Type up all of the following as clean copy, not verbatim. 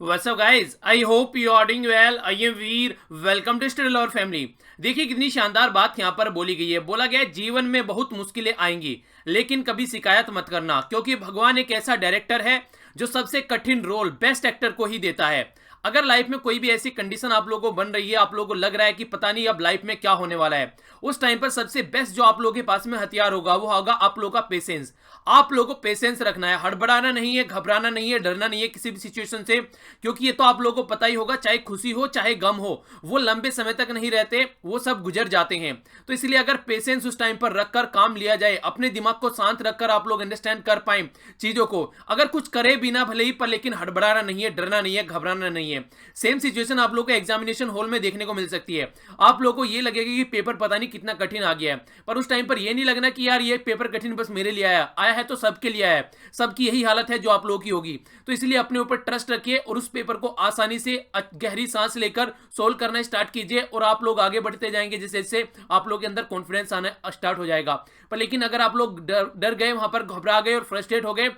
What's up guys? I hope you are doing well. I am Veer. Welcome to study और family. देखिए कितनी शानदार बात यहाँ पर बोली गई है. बोला गया है जीवन में बहुत मुश्किलें आएंगी लेकिन कभी शिकायत मत करना, क्योंकि भगवान एक ऐसा डायरेक्टर है जो सबसे कठिन रोल बेस्ट एक्टर को ही देता है. अगर लाइफ में कोई भी ऐसी कंडीशन आप लोगों को बन रही है, आप लोगों को लग रहा है कि पता नहीं अब लाइफ में क्या होने वाला है, उस टाइम पर सबसे बेस्ट जो आप लोगों के पास में हथियार होगा वो होगा आप लोगों का पेशेंस. आप लोगों को पेशेंस रखना है, हड़बड़ाना नहीं है, घबराना नहीं है, डरना नहीं है किसी भी सिचुएशन से, क्योंकि ये तो आप लोगों को पता ही होगा, चाहे खुशी हो चाहे गम हो, वो लंबे समय तक नहीं रहते, वो सब गुजर जाते हैं. तो इसलिए अगर पेशेंस उस टाइम पर रखकर काम लिया जाए, अपने दिमाग को शांत रखकर आप लोग अंडरस्टैंड कर पाए चीजों को, अगर कुछ करे बिना भले ही पर लेकिन हड़बड़ाना नहीं है, डरना नहीं है, घबराना नहीं है. सेम सिचुएशन आप लोगों को एग्जामिनेशन हॉल में देखने को मिल सकती है. आप लोगों को ये लगेगा कि पेपर पता नहीं कितना कठिन आ गया है, पर उस टाइम पर ये नहीं लगना कि यार ये पेपर कठिन बस मेरे लिए आया है तो सबके लिए आया है. सबकी यही हालत है जो आप लोगों की होगी. तो इसलिए अपने ऊपर ट्रस्ट रखिए और उस पेपर को आसानी से गहरी सांस लेकर सोल्व करना स्टार्ट कीजिए और आप लोग आगे बढ़ते जाएंगे. जैसे जैसे आप लोगों के अंदर कॉन्फिडेंस आना स्टार्ट हो जाएगा. पर लेकिन अगर आप लोग डर गए, वहां पर घबरा गए और फ्रस्ट्रेट हो गए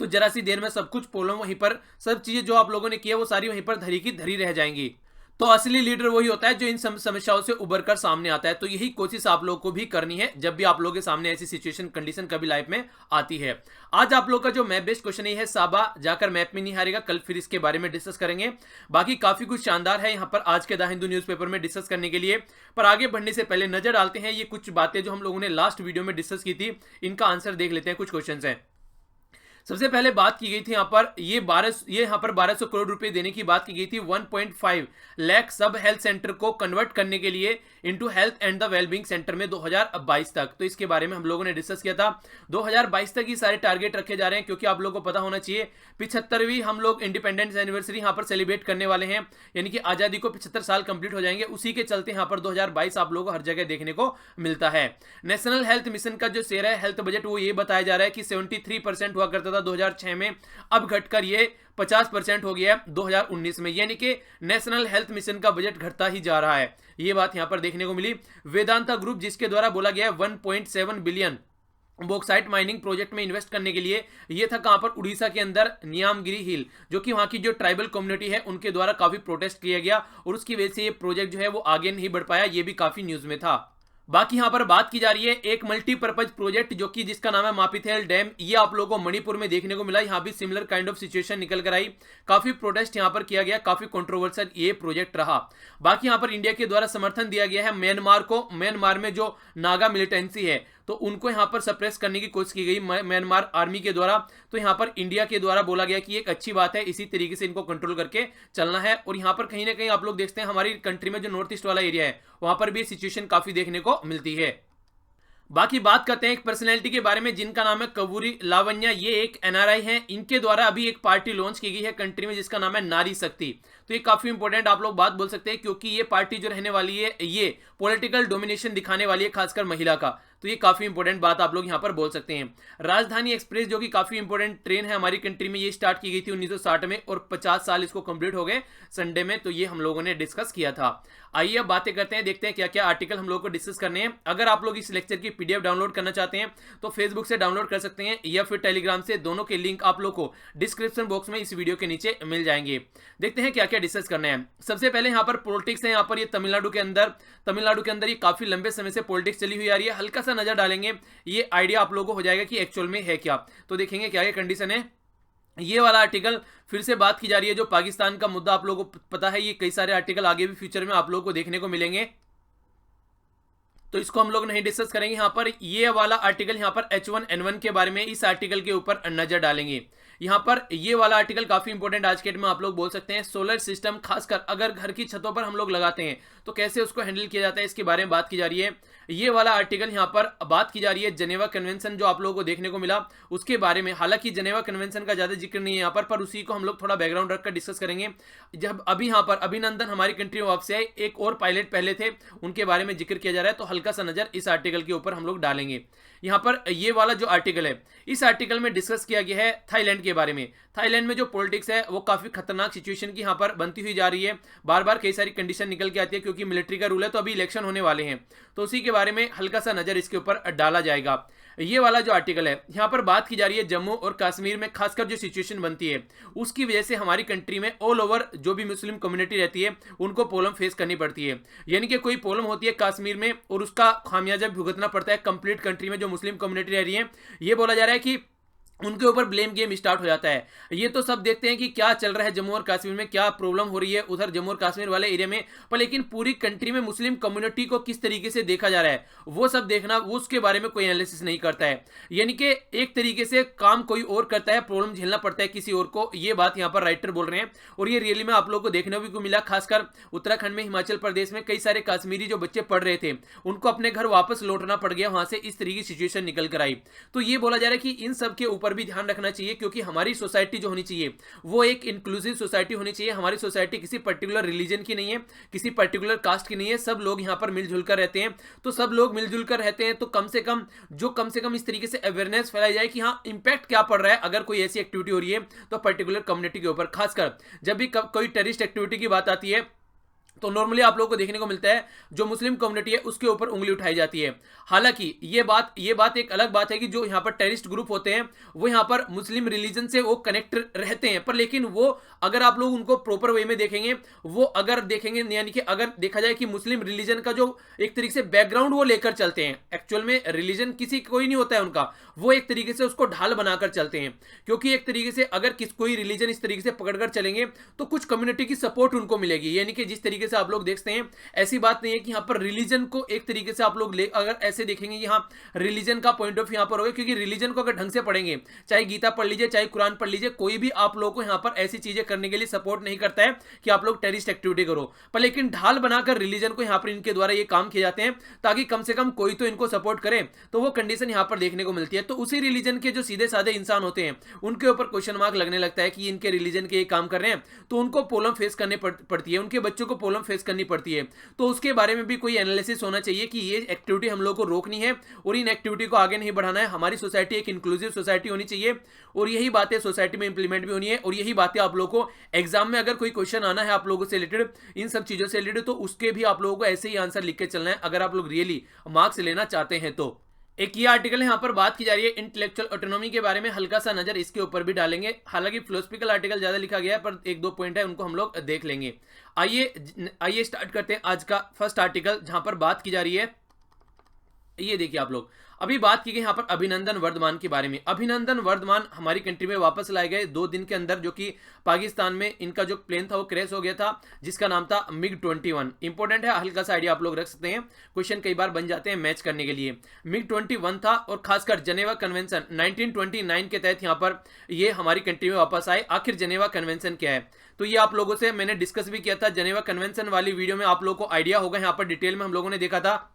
तो जरा सी देर में सब कुछ प्रॉब्लम वहीं पर, सब चीजें जो आप लोगों ने किया वो सारी वहीं पर धरी की धरी रह जाएंगी. तो असली लीडर वही होता है जो इन समस्याओं से उबर कर सामने आता है. तो यही कोशिश आप लोगों को भी करनी है जब भी आप लोगों के सामने ऐसी सिचुएशन कंडीशन कभी लाइफ में आती है. आज आप लोग का जो मैप बेस्ड क्वेश्चन है, साबा जाकर मैप में नहीं हारेगा, कल फिर इसके बारे में डिस्कस करेंगे. बाकी काफी कुछ शानदार है यहाँ पर आज के द हिंदू न्यूज़पेपर में डिस्कस करने के लिए. पर आगे बढ़ने से पहले नजर डालते हैं ये कुछ बातें जो हम लोगों ने लास्ट वीडियो में डिस्कस की थी, इनका आंसर देख लेते हैं. कुछ क्वेश्चन है. सबसे पहले बात की गई थी यहाँ पर ये 1200 करोड़ रुपए देने की बात की गई थी 1.5 लाख सब हेल्थ सेंटर को कन्वर्ट करने के लिए into health and the wellbeing centre में 2022 तक. तो इसके बारे में हम लोगों ने डिस्कस किया था. 2022 तक ये सारे टारगेट रखे जा रहे हैं, क्योंकि आप लोगों को पता होना चाहिए 75वीं हम लोग इंडिपेंडेंस एनिवर्सरी यहाँ पर सेलिब्रेट करने वाले हैं, यानी कि आजादी को 75 साल कंप्लीट हो जाएंगे. उसी के चलते यहाँ पर 2022 आप लोगों को हर जगह देखने को मिलता है. नेशनल हेल्थ मिशन का जो शेयर है हेल्थ बजट, वो ये बताया जा रहा है कि 73% हुआ करता था 2006 में, अब घटकर ये 50% हो गया 2019 में, यानी कि नेशनल हेल्थ मिशन का बजट घटता ही जा रहा है. ये बात यहां पर देखने को मिली. वेदांता ग्रुप जिसके द्वारा बोला गया है 1.7 बिलियन बॉक्साइट माइनिंग प्रोजेक्ट में इन्वेस्ट करने के लिए, ये था कहां पर, उड़ीसा के अंदर नियामगिरी हिल, जो कि वहां की जो ट्राइबल कम्युनिटी है उनके द्वारा काफी प्रोटेस्ट किया गया और उसकी वजह से ये प्रोजेक्ट जो है वो आगे नहीं बढ़ पाया. ये भी काफी न्यूज में था. बाकी यहां पर बात की जा रही है एक मल्टीपर्पज प्रोजेक्ट जो कि जिसका नाम है मापीथेल डैम. ये आप लोगों को मणिपुर में देखने को मिला. यहां भी सिमिलर काइंड ऑफ सिचुएशन निकल कर आई, काफी प्रोटेस्ट यहां पर किया गया, काफी कंट्रोवर्शियल ये प्रोजेक्ट रहा. बाकी यहां पर इंडिया के द्वारा समर्थन दिया गया है म्यांमार को. म्यांमार में जो नागा मिलिटेंसी है तो उनको यहां पर सप्रेस करने की कोशिश की गई म्यांमार आर्मी के द्वारा. तो यहां पर इंडिया के द्वारा बोला गया कि एक अच्छी बात है, इसी तरीके से इनको कंट्रोल करके चलना है. और यहां पर कहीं ना कहीं आप लोग देखते हैं हमारी कंट्री में जो नॉर्थ ईस्ट वाला एरिया है वहां पर भी सिचुएशन काफी देखने को मिलती है. बाकी बात करते हैं एक पर्सनैलिटी के बारे में जिनका नाम है कबूरी लावण्या. ये एक एनआरआई हैं. इनके द्वारा अभी एक पार्टी लॉन्च की गई है कंट्री में जिसका नाम है नारी शक्ति. तो ये काफी इंपॉर्टेंट आप लोग बात बोल सकते हैं, क्योंकि ये पार्टी जो रहने वाली है ये पॉलिटिकल डोमिनेशन दिखाने वाली है, खासकर महिला का. तो ये काफी इंपॉर्टेंट बात आप लोग यहां पर बोल सकते हैं. राजधानी एक्सप्रेस जो कि काफी इंपॉर्टेंट ट्रेन है हमारी कंट्री में, ये स्टार्ट की गई थी 1960 में और 50 साल इसको कंप्लीट हो गए संडे में. तो ये हम लोगों ने डिस्कस किया था. आइए अब बातें करते हैं, देखते हैं क्या क्या आर्टिकल हम लोगों को डिस्कस करने हैं. अगर आप लोग इस लेक्चर की पीडीएफ डाउनलोड करना चाहते हैं तो फेसबुक से डाउनलोड कर सकते हैं या फिर टेलीग्राम से. दोनों के लिंक आप लोग को डिस्क्रिप्शन बॉक्स में इस वीडियो के नीचे मिल जाएंगे. देखते हैं क्या क्या डिस्कस करना है. सबसे पहले यहाँ पर पॉलिटिक्स है. यहाँ पर ये तमिलनाडु के अंदर ये काफी लंबे समय से पॉलिटिक्स चली हुई आ रही है. हल्का सा नजर डालेंगे, ये आइडिया आप लोगों को हो जाएगा कि एक्चुअल में है क्या. तो देखेंगे क्या क्या कंडीशन है. ये वाला आर्टिकल फिर से बात की जा रही है जो पाकिस्तान का मुद्दा आप लोगों को पता है. ये कई सारे आर्टिकल आगे भी फ्यूचर में आप लोगों को देखने को मिलेंगे, तो इसको हम लोग नहीं डिस्कस करेंगे. यहाँ पर ये वाला आर्टिकल यहाँ पर H1N1 के बारे में, इस आर्टिकल के ऊपर नजर डालेंगे. यहाँ पर ये वाला आर्टिकल काफी इंपॉर्टेंट आज के डेट में आप लोग बोल सकते हैं. सोलर सिस्टम खासकर अगर घर की छतों पर हम लोग लगाते हैं तो कैसे उसको हैंडल किया जाता है, इसके बारे में बात की जा रही है. ये वाला आर्टिकल यहाँ पर बात की जा रही है जनेवा कन्वेंशन जो आप लोगों को देखने को मिला उसके बारे में. हालांकि जनेवा कन्वेंशन का ज्यादा जिक्र नहीं है यहाँ पर उसी को हम लोग थोड़ा बैकग्राउंड रखकर डिस्कस करेंगे. जब अभी यहाँ पर अभिनंदन हमारी कंट्री में वापस आए, एक और पायलट पहले थे, उनके बारे में जिक्र किया जा रहा है. तो हल्का सा नजर इस आर्टिकल के ऊपर हम लोग डालेंगे. यहाँ पर ये वाला जो आर्टिकल है, इस आर्टिकल में डिस्कस किया गया है थाईलैंड के बारे में. थाईलैंड में जो पॉलिटिक्स है वो काफी खतरनाक सिचुएशन की यहाँ पर बनती हुई जा रही है. बार बार कई सारी कंडीशन निकल के आती है क्योंकि मिलिट्री का रूल है, तो अभी इलेक्शन होने वाले हैं. तो उसी के बारे में हल्का सा नजर इसके ऊपर डाला जाएगा. ये वाला जो आर्टिकल है यहाँ पर बात की जा रही है जम्मू और कश्मीर में खासकर जो सिचुएशन बनती है उसकी वजह से हमारी कंट्री में ऑल ओवर जो भी मुस्लिम कम्युनिटी रहती है उनको प्रॉब्लम फेस करनी पड़ती है। यानी कि कोई प्रॉब्लम होती है कश्मीर में और उसका खामियाजा भुगतना पड़ता है कंप्लीट कंट्री में जो मुस्लिम कम्युनिटी रह रही है। ये बोला जा रहा है कि उनके ऊपर ब्लेम गेम स्टार्ट हो जाता है। ये तो सब देखते हैं कि क्या चल रहा है जम्मू और कश्मीर में, क्या प्रॉब्लम हो रही है उधर जम्मू और कश्मीर वाले एरिया में, पर लेकिन पूरी कंट्री में मुस्लिम कम्युनिटी को किस तरीके से देखा जा रहा है वो सब देखना, वो उसके बारे में कोई एनालिसिस नहीं करता है। यानी कि एक तरीके से काम कोई और करता है, प्रॉब्लम झेलना पड़ता है किसी और को। ये बात यहाँ पर राइटर बोल रहे हैं और ये रियली में आप लोगों को देखने को मिला। खासकर उत्तराखंड में, हिमाचल प्रदेश में कई सारे कश्मीरी जो बच्चे पढ़ रहे थे उनको अपने घर वापस लौटना पड़ गया, वहां से इस तरीके की सिचुएशन निकल कर आई। तो ये बोला जा रहा है कि इन सब के ऊपर भी ध्यान रखना चाहिए, क्योंकि हमारी सोसाइटी जो होनी चाहिए वो एक इंक्लूसिव सोसाइटी होनी चाहिए। हमारी सोसाइटी किसी पर्टिकुलर रिलीजन की नहीं है, किसी पर्टिकुलर कास्ट की नहीं है, सब लोग यहाँ पर मिलजुल कर रहते हैं। तो सब लोग मिलजुल कर रहते हैं तो कम से कम इस तरीके से अवेयरनेस फैलाई जाए कि हाँ इंपैक्ट क्या पड़ रहा है अगर कोई ऐसी एक्टिविटी हो रही है तो पर्टिकुलर कम्युनिटी के ऊपर। खासकर जब भी कोई टेररिस्ट एक्टिविटी की बात आती है तो नॉर्मली आप लोगों को देखने को मिलता है जो मुस्लिम कम्युनिटी है उसके ऊपर उंगली उठाई जाती है। हालांकि ये बात एक अलग बात है कि जो यहाँ पर टेररिस्ट ग्रुप होते हैं वो यहाँ पर मुस्लिम रिलीजन से वो कनेक्ट रहते हैं, पर लेकिन वो अगर आप लोग उनको प्रॉपर वे में देखेंगे, वो अगर देखेंगे यानी कि अगर देखा जाए कि मुस्लिम रिलीजन का जो एक तरीके से बैकग्राउंड वो लेकर चलते हैं, एक्चुअल में रिलीजन किसी कोई नहीं होता है उनका, वो एक तरीके से उसको ढाल बनाकर चलते हैं। क्योंकि एक तरीके से अगर कोई रिलीजन इस तरीके से पकड़कर चलेंगे तो कुछ कम्युनिटी की सपोर्ट उनको मिलेगी। यानी कि जिस तरीके से आप लोग देखते हैं, ऐसी बात नहीं है कि यहाँ पर रिलीजन को एक तरीके से आप लोग अगर ऐसे देखेंगे यहाँ रिलीजन का पॉइंट ऑफ यहाँ पर होगा, क्योंकि रिलीजन को अगर ढंग से पढ़ेंगे, चाहे गीता पढ़ लीजिए चाहे कुरान पढ़ लीजिए, कोई भी आप लोगों को यहाँ पर ऐसी चीजें करने के लिए सपोर्ट नहीं करता है कि आप लोग टेररिस्ट एक्टिविटी करो। पर लेकिन ढाल बनाकर रिलीजन को यहाँ पर इनके द्वारा ये काम किए जाते हैं ताकि कम से कम कोई तो इनको सपोर्ट करे, तो वो कंडीशन यहाँ पर देखने को मिलती है। तो उसी रिलीजन के जो सीधे साधे इंसान होते हैं उनके ऊपर क्वेश्चन मार्क लगने लगता है कि इनके रिलीजन के ये काम कर रहे हैं, तो उनको प्रॉब्लम फेस करनी पड़ती है, उनके बच्चों को प्रॉब्लम फेस करनी पड़ती है। तो उसके बारे में भी कोई एनालिसिस होना चाहिए कि ये एक्टिविटी हम लोग को रोकनी है और इन एक्टिविटी को आगे नहीं बढ़ाना है। हमारी सोसाइटी एक इंक्लूसिव सोसाइटी होनी चाहिए और यही बातें सोसाइटी में इंप्लीमेंट भी होनी है। और यही बातें आप लोगों को एग्जाम में अगर कोई क्वेश्चन आना है आप लोगों से रिलेटेड, इन सब चीजों से रिलेटेड, तो उसके भी आप लोगों को ऐसे ही आंसर लिख के चलना है अगर आप लोग रियली मार्क्स लेना चाहते हैं। तो एक ये आर्टिकल है, यहाँ पर बात की जा रही है इंटेलेक्चुअल ऑटोनॉमी के बारे में, हल्का सा नजर इसके ऊपर भी डालेंगे। हालांकि फिलोसफिकल आर्टिकल ज्यादा लिखा गया है पर एक दो पॉइंट है उनको हम लोग देख लेंगे। आइए स्टार्ट करते हैं आज का फर्स्ट आर्टिकल, जहां पर बात की जा रही है, ये देखिए आप लोग, अभी बात की गई यहाँ पर अभिनंदन वर्धमान के बारे में। अभिनंदन वर्धमान हमारी कंट्री में वापस लाए गए 2 दिन के अंदर, जो कि पाकिस्तान में इनका जो प्लेन था वो क्रैश हो गया था जिसका नाम था MiG-21। इंपॉर्टेंट है, हल्का सा आइडिया आप लोग रख सकते हैं, क्वेश्चन कई बार बन जाते हैं मैच करने के लिए। MiG-21 था और खासकर जनेवा कन्वेंशन 1929 के तहत यहाँ पर ये हमारी कंट्री में वापस आए। आखिर जनेवा कन्वेंशन क्या है तो ये आप लोगों से मैंने डिस्कस भी किया था, जनेवा कन्वेंशन वाली वीडियो में आप लोगों को आइडिया होगा, यहाँ पर डिटेल में हम लोगों ने देखा था।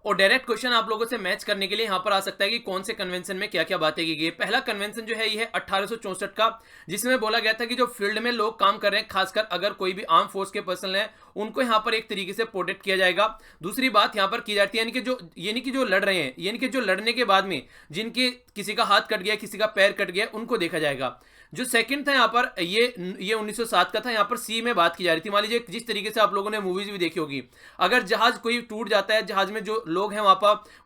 और डायरेक्ट क्वेश्चन आप लोगों से मैच करने के लिए यहाँ पर आ सकता है कि कौन से कन्वेंशन में क्या क्या बातें की गई। पहला कन्वेंशन जो है ये है 1864 का, जिसमें बोला गया था कि जो फील्ड में लोग काम कर रहे हैं, खासकर अगर कोई भी आर्म फोर्स के पर्सन है, उनको यहाँ पर एक तरीके से प्रोटेक्ट किया जाएगा। दूसरी बात यहाँ पर की जाती है यानी कि जो लड़ रहे हैं, यानी कि जो लड़ने के बाद में जिनके किसी का हाथ कट गया, किसी का पैर कट गया, उनको देखा जाएगा। जो सेकंड था यहाँ पर ये 1907 का था। यहाँ पर सी में बात की जा रही थी। मान लीजिए जिस तरीके से आप लोगों ने मूवीज भी देखी होगी, अगर जहाज कोई टूट जाता है, जहाज में जो लोग हैं वो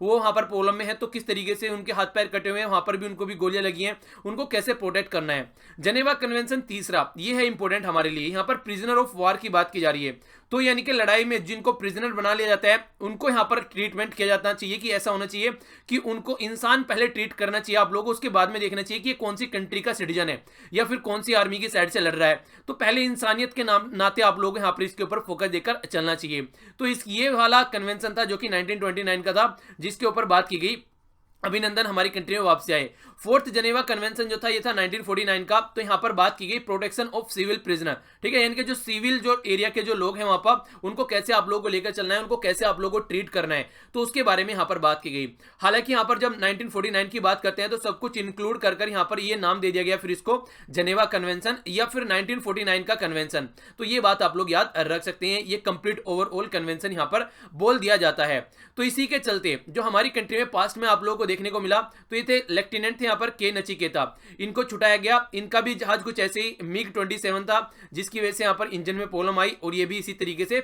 वहां पर प्रॉब्लम में है, तो किस तरीके से उनके हाथ पैर कटे हुए हैं, वहां पर भी उनको भी गोलियां लगी हैं, उनको कैसे प्रोटेक्ट करना है। जनेवा कन्वेंशन तीसरा, ये है इंपॉर्टेंट हमारे लिए। यहाँ पर प्रिजनर ऑफ वार की बात की जा रही है, तो यानी कि लड़ाई में जिनको प्रिजनर बना लिया जाता है उनको यहाँ पर ट्रीटमेंट किया जाना चाहिए कि ऐसा होना चाहिए कि उनको इंसान पहले ट्रीट करना चाहिए आप लोगों को, उसके बाद में देखना चाहिए कि ये कौन सी कंट्री का सिटीजन है या फिर कौन सी आर्मी की साइड से लड़ रहा है। तो पहले इंसानियत के नाते आप लोग यहाँ पर इसके ऊपर फोकस देकर चलना चाहिए। तो ये वाला कन्वेंशन था जो कि 1929 का था, जिसके ऊपर बात की गई। अभिनंदन हमारी कंट्री में वापसी आए। फोर्थ जनेवा कन्वेंशन जो था ये था 1949 का, तो यहाँ पर बात की गई प्रोटेक्शन ऑफ सिविल प्रिजनर, ठीक है, यानी कि जो सिविल जो एरिया के जो लोग हैं वहां पर उनको कैसे आप लोगों को लेकर चलना है, उनको कैसे आप लोगों को ट्रीट करना है, तो उसके बारे में यहाँ पर बात की गई। हालांकि यहाँ पर जब 1949 की बात करते हैं तो सब कुछ इंक्लूड कर यहाँ पर ये नाम दे दिया गया फिर इसको जनेवा कन्वेंशन या फिर 1949 का कन्वेंशन। तो ये बात आप लोग याद रख सकते हैं, ये कंप्लीट ओवरऑल कन्वेंशन यहाँ पर बोल दिया जाता है। तो इसी के चलते जो हमारी कंट्री में पास्ट में आप लोगों को देखने को मिला, तो ये थे लेफ्टिनेंट थे यहाँ पर के नचिकेता, इनको छुटाया गया। इनका भी जहाज कुछ ऐसे ही MiG-27 था, जिसकी वजह से यहाँ पर इंजन में प्रॉब्लम आई और ये भी इसी तरीके से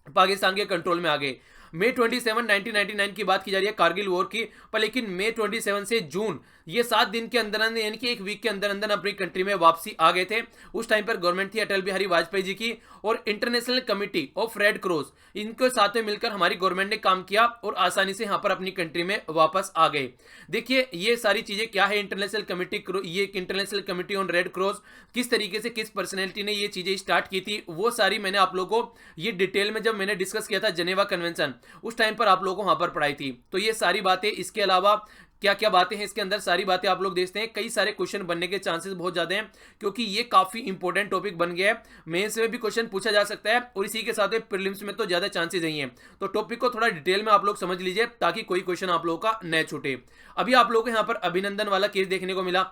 पाकिस्तान के कंट्रोल में आ गए। मई 27 1999 की बात की जा रही है कारगिल वॉर की, पर लेकिन मई 27 से जून ये 7 दिन के अंदर अंदर यानी कि एक वीक के अंदर अंदर अपनी कंट्री में वापसी आ गए थे। उस टाइम पर गवर्नमेंट थी अटल बिहारी वाजपेयी जी की और international committee of red cross, इनके साथ में मिलकर हमारी गवर्नमेंट ने काम किया और आसानी से यहां पर अपनी कंट्री में वापस आ गए। देखिए ये सारी चीजें क्या है इंटरनेशनल कमिटी, ये international committee on red cross किस तरीके से किस पर्सनैलिटी ने ये चीजें स्टार्ट की थी, वो सारी मैंने आप लोगों को ये डिटेल में जब मैंने डिस्कस किया था जेनेवा कन्वेंशन उस टाइम पर आप लोगों को वहां पर पढ़ाई थी। तो ये सारी बातें, इसके अलावा क्या क्या बातें हैं इसके अंदर, सारी बातें आप लोग देखते हैं। कई सारे क्वेश्चन बनने के चांसेस बहुत ज्यादा हैं क्योंकि ये काफी इंपॉर्टेंट टॉपिक बन गया है। मेंस में भी क्वेश्चन पूछा जा सकता है और इसी के साथ प्रीलिम्स में तो ज्यादा चांसेस नहीं है। तो टॉपिक को थोड़ा डिटेल में आप लोग समझ लीजिए ताकि कोई क्वेश्चन आप लोगों का न छूटे। अभी आप लोगों को यहाँ पर अभिनंदन वाला केस देखने को मिला,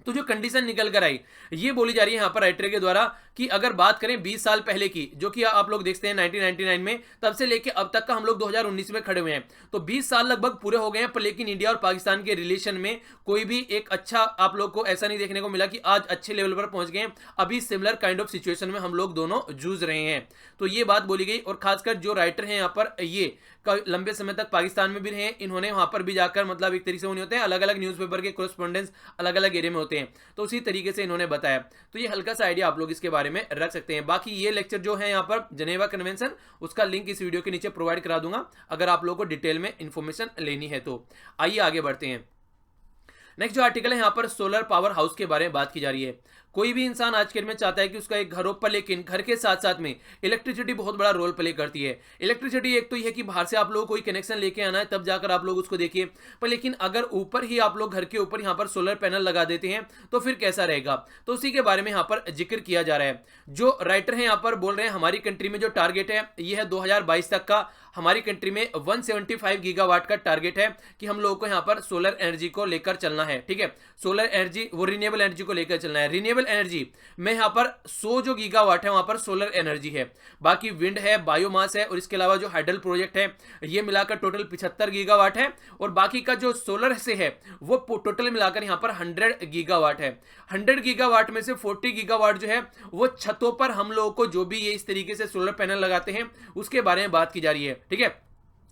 तो जो कंडीशन निकल कर आई ये बोली जा रही है यहाँ पर राइटर के द्वारा कि अगर बात करें 20 साल पहले की, जो कि आप लोग देखते हैं 1999 में, तब से लेके अब तक का हम लोग 2019 में खड़े हुए हैं, तो 20 साल लगभग पूरे हो गए हैं, पर लेकिन इंडिया और पाकिस्तान के रिलेशन में कोई भी एक अच्छा आप लोग को ऐसा नहीं देखने को मिला कि आज अच्छे लेवल पर पहुंच गए। अभी सिमिलर काइंड ऑफ सिचुएशन में हम लोग दोनों जूझ रहे हैं। तो ये बात बोली गई और खासकर जो राइटर हैं यहाँ पर ये लंबे समय तक पाकिस्तान में भी रहे, इन्होंने वहां पर भी जाकर मतलब एक तरीके से उन्हें होते हैं अलग अलग न्यूज़पेपर के कोरेस्पोंडेंस अलग अलग एरिया में होते हैं, तो उसी तरीके से इन्होंने बताया। तो ये हल्का सा आइडिया आप लोग इसके बारे में रख सकते हैं। बाकी ये लेक्चर जो है यहाँ पर जेनेवा कन्वेंशन, उसका लिंक इस वीडियो के नीचे प्रोवाइड करा दूंगा अगर आप लोगों को डिटेल में इंफॉर्मेशन लेनी है तो। आइए आगे बढ़ते हैं। नेक्स्ट जो आर्टिकल है यहाँ पर सोलर पावर हाउस के बारे में बात की जा रही है। कोई भी इंसान आज के डेट में चाहता है कि उसका एक घर हो, पर लेकिन घर के साथ साथ में इलेक्ट्रिसिटी बहुत बड़ा रोल प्ले करती है। इलेक्ट्रिसिटी एक तो यह है कि बाहर से आप लोग कोई कनेक्शन लेके आना है तब जाकर आप लोग उसको देखिए, पर लेकिन अगर ऊपर ही आप लोग घर के ऊपर यहाँ पर सोलर पैनल लगा देते हैं तो फिर कैसा रहेगा, तो उसी के बारे में यहाँ पर जिक्र किया जा रहा है। जो राइटर है यहाँ पर बोल रहे हैं हमारी कंट्री में जो टारगेट है ये है 2022 तक का, हमारी कंट्री में 175 गीगावाट का टारगेट है कि हम लोगों को यहाँ पर सोलर एनर्जी को लेकर चलना है। ठीक है, सोलर एनर्जी वो रिन्यूएबल एनर्जी को लेकर चलना है। रिन्यूएबल एनर्जी में यहाँ पर 100 जो गीगावाट है वहां पर सोलर एनर्जी है, बाकी विंड है, बायोमास है और इसके अलावा जो हाइडल प्रोजेक्ट है ये मिलाकर टोटल 75 गीगावाट है और बाकी का जो सोलर से है वो टोटल मिलाकर यहाँ पर 100 गीगावाट है। 100 गीगावाट में से 40 गीगावाट जो है वो छतों पर हम लोगों को जो भी ये इस तरीके से सोलर पैनल लगाते हैं उसके बारे में बात की जा रही है। ठीक है,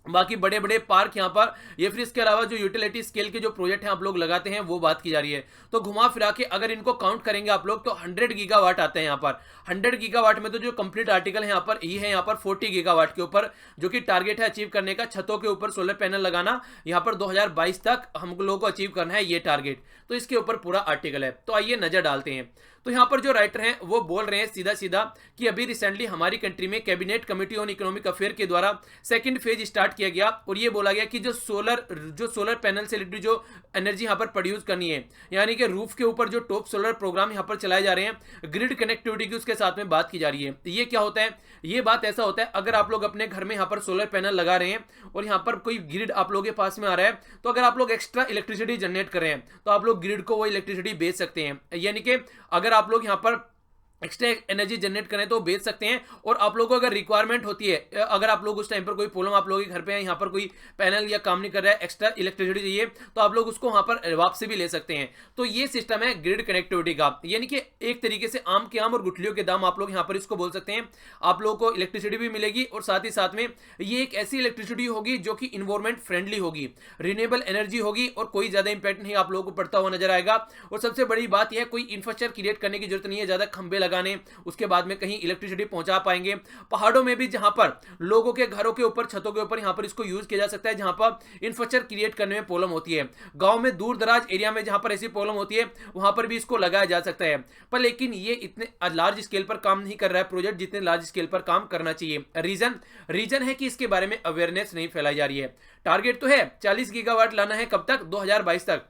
बाकी बड़े बड़े पार्क यहाँ पर ये फिर इसके अलावा जो यूटिलिटी स्केल के जो प्रोजेक्ट हैं आप लोग लगाते हैं वो बात की जा रही है। तो घुमा फिरा के अगर इनको काउंट करेंगे आप लोग तो 100 गीगावाट आते हैं यहाँ पर। 100 गीगावाट में तो जो कंप्लीट आर्टिकल है यहाँ पर ये है यहाँ पर 40 गीगावाट के ऊपर जो कि टारगेट है अचीव करने का, छतों के ऊपर सोलर पैनल लगाना यहाँ पर 2022 तक हम लोगों को अचीव करना है ये टारगेट। तो इसके ऊपर पूरा आर्टिकल है, तो आइए नजर डालते हैं। तो यहाँ पर जो राइटर हैं वो बोल रहे हैं सीधा सीधा कि अभी रिसेंटली हमारी कंट्री में cabinet committee on economic affair के द्वारा सेकंड फेज स्टार्ट किया गया और ये बोला गया कि जो सोलर पैनल से रिलेटेड जो एनर्जी यहाँ पर प्रोड्यूस करनी है, यानी कि रूफ के ऊपर जो टॉप सोलर प्रोग्राम यहाँ पर चलाए जा रहे हैं, ग्रिड कनेक्टिविटी की उसके साथ में बात की जा रही है। ये क्या होता है, ये बात ऐसा होता है अगर आप लोग अपने घर में यहाँ पर सोलर पैनल लगा रहे हैं और यहाँ पर कोई ग्रिड आप लोगों के पास में आ रहा है, तो अगर आप लोग एक्स्ट्रा इलेक्ट्रिसिटी जनरेट कर रहे हैं तो आप लोग ग्रिड को वो इलेक्ट्रिसिटी बेच सकते हैं। यानी कि अगर आप लोग यहाँ पर एक्स्ट्रा एनर्जी जनरेट करें तो बेच सकते हैं और आप लोगों को अगर रिक्वायरमेंट होती है, अगर आप लोग उस टाइम पर कोई प्रॉब्लम आप लोगों के घर पे है, यहाँ पर कोई पैनल या काम नहीं कर रहा है, एक्स्ट्रा इलेक्ट्रिसिटी चाहिए तो आप लोग उसको वहां पर वापसी भी ले सकते हैं। तो ये सिस्टम है ग्रिड कनेक्टिविटी का, यानी कि एक तरीके से आम के आम और गुठलियों के दाम आप लोग यहाँ पर इसको बोल सकते हैं। आप लोगों को इलेक्ट्रिसिटी भी मिलेगी और साथ ही साथ में ये एक ऐसी इलेक्ट्रिसिटी होगी जो कि इन्वायरमेंट फ्रेंडली होगी, रिन्यूएबल एनर्जी होगी और कोई ज्यादा इंपैक्ट नहीं आप लोगों को पड़ता हुआ नजर आएगा। और सबसे बड़ी बात यह है कोई इंफ्रास्ट्रक्चर क्रिएट करने की जरूरत नहीं है, ज्यादा खंबे लगाने उसके बाद में कहीं इलेक्ट्रिसिटी पहुंचा पाएंगे। पहाड़ों में भी जहां पर लोगों के घरों के ऊपर छतों के ऊपर यहां पर इसको यूज किया जा सकता है जहां पर इंफ्रास्ट्रक्चर क्रिएट करने में प्रॉब्लम होती है। गांव में दूर दराज एरिया में जहां पर ऐसी प्रॉब्लम होती है वहां पर भी इसको लगाया जा सकता है, पर लेकिन ये इतने लार्ज स्केल पर काम नहीं कर रहा है प्रोजेक्ट जितने लार्ज स्केल पर काम करना चाहिए। रीजन है कि इसके बारे में अवेयरनेस नहीं फैलाई जा रही है। टारगेट तो है 40 गीगावाट लाना है, कब तक, 2022 तक,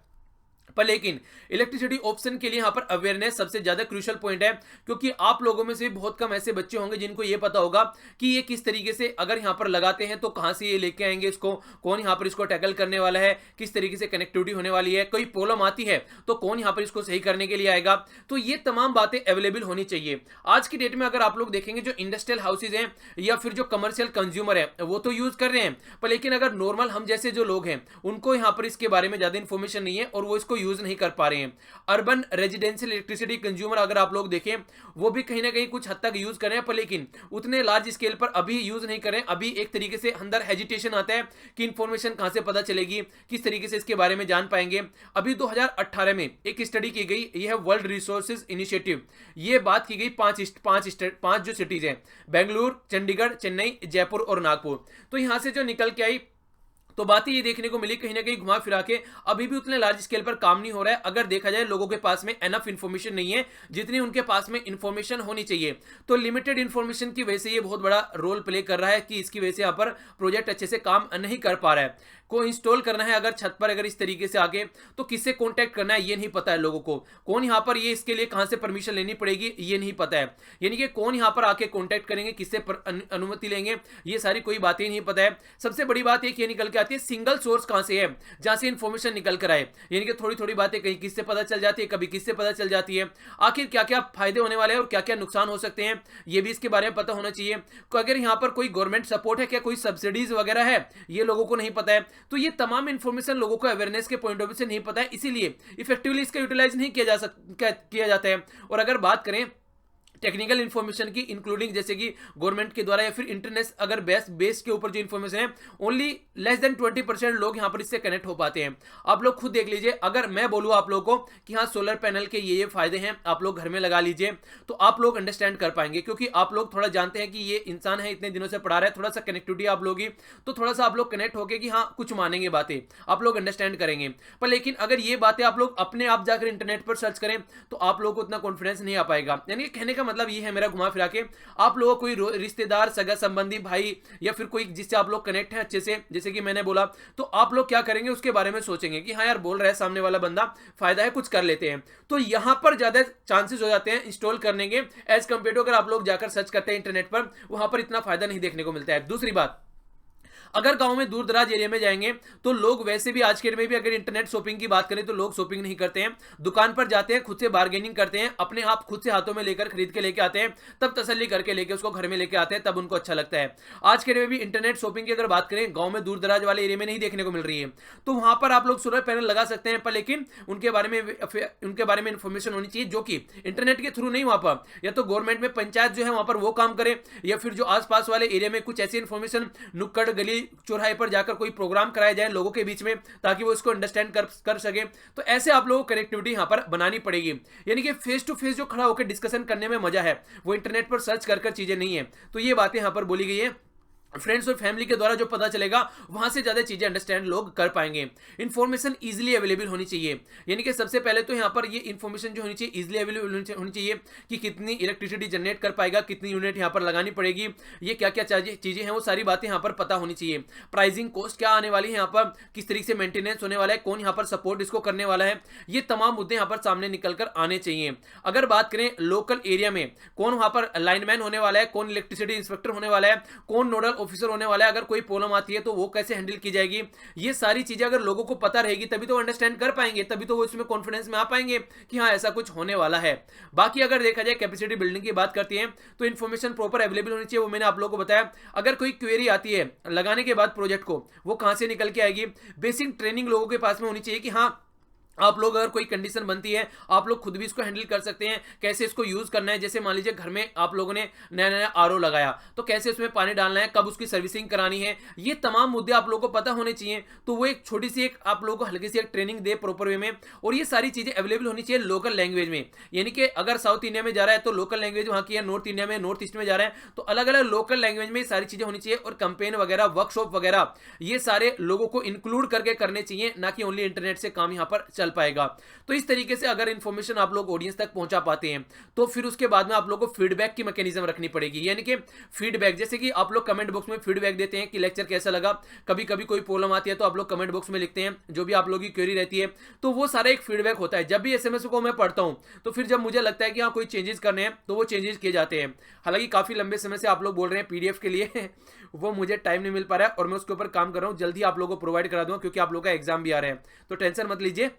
पर लेकिन इलेक्ट्रिसिटी ऑप्शन के लिए यहां पर अवेयरनेस सबसे ज्यादा क्रूशियल पॉइंट है, क्योंकि आप लोगों में से बहुत कम ऐसे बच्चे होंगे जिनको ये पता होगा कि ये किस तरीके से अगर यहां पर लगाते हैं तो कहां से ये लेके आएंगे, इसको कौन यहां पर इसको टैकल करने वाला है, किस तरीके से कनेक्टिविटी होने वाली है, कोई प्रॉब्लम आती है तो कौन यहां पर इसको सही करने के लिए आएगा। तो ये तमाम बातें अवेलेबल होनी चाहिए। आज की डेट में अगर आप लोग देखेंगे जो इंडस्ट्रियल हाउसेज हैं या फिर जो कमर्शियल कंज्यूमर है वो तो यूज कर रहे हैं, पर लेकिन अगर नॉर्मल हम जैसे जो लोग हैं उनको यहां पर इसके बारे में ज्यादा इंफॉर्मेशन नहीं है और वो इसको यूज नहीं कर पा रहे हैं। अर्बन रेजिडेंशियल इलेक्ट्रिसिटी कंज्यूमर अगर आप लोग देखें, वो भी कहीं ना कहीं कुछ हद तक यूज करें, पर लेकिन उतने लार्ज स्केल पर अभी यूज नहीं करें। अभी एक तरीके से अंदर हेजिटेशन आता है कि इंफॉर्मेशन कहां से पता चलेगी, किस तरीके से इसके बारे में जान पाएंगे। अभी 2018 में एक स्टडी की गई, यह है वर्ल्ड रिसोर्सेज इनिशिएटिव। ये बात की गई पांच जो सिटीज हैं, बेंगलुरु, चंडीगढ़, चेन्नई, जयपुर और नागपुर। तो यहां से जो निकल के आई तो बातें ये देखने को मिली कहीं ना कहीं घुमा फिरा के अभी भी उतने लार्ज स्केल पर काम नहीं हो रहा है। अगर देखा जाए लोगों के पास में एनफ इंफॉर्मेशन नहीं है जितनी उनके पास में इंफॉर्मेशन होनी चाहिए। तो लिमिटेड इंफॉर्मेशन की वजह से ये बहुत बड़ा रोल प्ले कर रहा है कि इसकी वजह से यहाँ पर प्रोजेक्ट अच्छे से काम नहीं कर पा रहा है। को इंस्टॉल करना है अगर छत पर, अगर इस तरीके से आके, तो किससे कॉन्टैक्ट करना है ये नहीं पता है लोगों को। कौन यहाँ पर ये इसके लिए कहाँ से परमिशन लेनी पड़ेगी ये नहीं पता है। यानी कि कौन यहाँ पर आके कॉन्टैक्ट करेंगे, किससे अनुमति लेंगे, ये सारी कोई बातें नहीं पता है। सबसे बड़ी बात एक ये निकल के आती है सिंगल सोर्स कहां से है जहां से इंफॉर्मेशन निकल कर आए। यानी कि थोड़ी थोड़ी बातें कहीं किससे पता चल जाती है, कभी किससे पता चल जाती है। आखिर क्या क्या फायदे होने वाले हैं और क्या क्या नुकसान हो सकते हैं ये भी इसके बारे में पता होना चाहिए। तो अगर यहाँ पर कोई गवर्नमेंट सपोर्ट है, क्या कोई सब्सिडीज वगैरह है, ये लोगों को नहीं पता है। तो ये तमाम इंफॉर्मेशन लोगों को अवेयरनेस के पॉइंट ऑफ व्यू से नहीं पता है, इसीलिए इफेक्टिवली इसका यूटिलाइज नहीं किया जाता है। और अगर बात करें टेक्निकल इन्फॉर्मेशन की, इंक्लूडिंग जैसे कि गवर्नमेंट के द्वारा या फिर इंटरनेट अगर बेस के ऊपर जो इन्फॉर्मेशन है, ओनली लेस देन 20% लोग यहां पर इससे कनेक्ट हो पाते हैं। आप लोग खुद देख लीजिए, अगर मैं बोलूं आप लोगों को कि हाँ सोलर पैनल के ये फायदे हैं, आप लोग घर में लगा लीजिए, तो आप लोग अंडरस्टैंड कर पाएंगे, क्योंकि आप लोग थोड़ा जानते हैं कि ये इंसान है, इतने दिनों से पढ़ा रहा है, थोड़ा सा कनेक्टिविटी आप लोग की, तो थोड़ा सा आप लोग कनेक्ट होकर कि हाँ कुछ मानेंगे बातें, आप लोग अंडरस्टैंड करेंगे। पर लेकिन अगर ये बातें आप लोग अपने आप जाकर इंटरनेट पर सर्च करें तो आप लोगों को उतना कॉन्फिडेंस नहीं आ पाएगा। यानी कहने का मतलब ये है मेरा घुमा फिरा के, आप लोगों को कोई रिश्तेदार, सगा संबंधी, भाई या फिर कोई जिससे आप लोग कनेक्ट हैं अच्छे से, जैसे कि मैंने बोला, तो आप लोग क्या करेंगे उसके बारे में सोचेंगे कि हाँ यार बोल रहा है सामने वाला बंदा, फायदा है, कुछ कर लेते हैं। तो यहां पर ज्यादा चांसेस हो जाते हैं इंस्टॉल करने के, एज कंपेयर टू अगर आप लोग जाकर सर्च करते हैं इंटरनेट पर, वहां पर इतना फायदा नहीं देखने को मिलता है। दूसरी बात, अगर गांव में दूर दराज एरिया में जाएंगे तो लोग वैसे भी आज के में भी अगर इंटरनेट शॉपिंग की बात करें तो लोग शॉपिंग नहीं करते हैं, दुकान पर जाते हैं, खुद से बार्गेनिंग करते हैं, अपने आप खुद से हाथों में लेकर खरीद के लेके आते हैं, तब तसल्ली करके लेके उसको घर में लेके आते हैं, तब उनको अच्छा लगता है। आज के में भी इंटरनेट शॉपिंग की अगर बात करें गांव में दूर दराज वाले एरिया में नहीं देखने को मिल रही है। तो वहां पर आप लोग सोलर पैनल लगा सकते हैं, पर लेकिन उनके बारे में इंफॉर्मेशन होनी चाहिए जो कि इंटरनेट के थ्रू नहीं, वहां पर या तो गवर्नमेंट में पंचायत जो है वहां पर वो काम करे, या फिर जो आसपास वाले एरिया में कुछ ऐसी इंफॉर्मेशन नुक्कड़ गली चौराहे पर जाकर कोई प्रोग्राम कराया जाए लोगों के बीच में, ताकि वो इसको अंडरस्टैंड कर सके। तो ऐसे आप लोगों को कनेक्टिविटी यहां पर बनानी पड़ेगी। यानी कि फेस टू फेस जो खड़ा होकर डिस्कशन करने में मजा है, वो इंटरनेट पर सर्च कर चीजें नहीं है। तो ये बातें यहां पर बोली गई है। फ्रेंड्स और फैमिली के द्वारा जो पता चलेगा वहां से ज्यादा चीजें अंडरस्टैंड लोग कर पाएंगे। इंफॉर्मेशन इजीली अवेलेबल होनी चाहिए, यानी कि सबसे पहले तो यहां पर ये इंफॉर्मेशन जो होनी चाहिए इजीली अवेलेबल होनी चाहिए कि कितनी इलेक्ट्रिसिटी जनरेट कर पाएगा, कितनी यूनिट यहां पर लगानी पड़ेगी, ये क्या क्या चीजें हैं वो सारी बातें यहां पर पता होनी चाहिए। प्राइसिंग कॉस्ट क्या आने वाली है, यहाँ पर किस तरीके से मेंटेनेंस होने वाला है, कौन यहाँ पर सपोर्ट इसको करने वाला है, ये तमाम मुद्दे यहाँ पर सामने निकल कर आने चाहिए। अगर बात करें लोकल एरिया में कौन वहां पर लाइनमैन होने वाला है, कौन इलेक्ट्रिसिटी इंस्पेक्टर होने वाला है, कौन नोडल ऑफिसर होने वाला है, अगर कोई प्रॉब्लम आती है तो वो कैसे हैंडल की जाएगी, ये सारी चीजें अगर लोगों को पता रहेगी तभी तो अंडरस्टैंड कर पाएंगे, तभी तो वो इसमें कॉन्फिडेंस में आ पाएंगे कि हाँ ऐसा कुछ होने वाला है। बाकी अगर देखा जाए कैपेसिटी बिल्डिंग की बात करती है तो इन्फॉर्मेशन प्रॉपर अवेलेबल होनी चाहिए, वो मैंने आप लोगों को बताया। अगर कोई क्वेरी आती है लगाने के बाद प्रोजेक्ट को, वो कहां से निकल के आएगी, बेसिक ट्रेनिंग लोगों के पास में होनी चाहिए कि हाँ आप लोग अगर कोई कंडीशन बनती है आप लोग खुद भी इसको हैंडल कर सकते हैं, कैसे इसको यूज करना है। जैसे मान लीजिए घर में आप लोगों ने नया नया आरओ लगाया तो कैसे उसमें पानी डालना है, कब उसकी सर्विसिंग करानी है, ये तमाम मुद्दे आप लोगों को पता होने चाहिए। तो वो एक छोटी सी एक आप लोगों को हल्की सी एक ट्रेनिंग दे प्रॉपर वे में, और ये सारी चीजें अवेलेबल होनी चाहिए लोकल लैंग्वेज में। यानी कि अगर साउथ इंडिया में जा रहा है तो लोकल लैंग्वेज वहां की है, नॉर्थ इंडिया में नॉर्थ ईस्ट में जा रहा है तो अलग अलग लोकल लैंग्वेज में सारी चीजें होनी चाहिए। और कंपेन वगैरह वर्कशॉप वगैरह ये सारे लोगों को इंक्लूड करके करने चाहिए, ना कि ओनली इंटरनेट से काम यहां पर चल पाएगा। तो इस तरीके से अगर इंफॉर्मेशन आप लोग ऑडियंस तक पहुंचा पाते हैं तो फिर उसके बाद में आप लोगों को फीडबैक की मैकेनिज्म रखनी पड़ेगी। यानी कि फीडबैक, जैसे कि आप लोग कमेंट बॉक्स में फीडबैक देते हैं कि लेक्चर कैसा लगा, कभी कभी कोई प्रॉब्लम आती है तो आप लोग कमेंट बॉक्स में लिखते हैं जो भी आप लोगों की क्वेरी रहती है, तो वो सारा एक फीडबैक होता है। जब भी एसएमएस को मैं पढ़ता हूं तो फिर जब मुझे लगता है कि हाँ कोई चेंजेस करने हैं तो वो चेंजेस किए जाते हैं। हालांकि काफी लंबे समय से आप लोग बोल रहे हैं पीडीएफ के लिए वो मुझे टाइम नहीं मिल पा रहा है और मैं उसके ऊपर काम कर रहा हूं, जल्दी आप लोगों को प्रोवाइड करा दूंगा क्योंकि आप लोगों का एग्जाम भी आ रहे हैं, तो टेंशन मत लीजिए।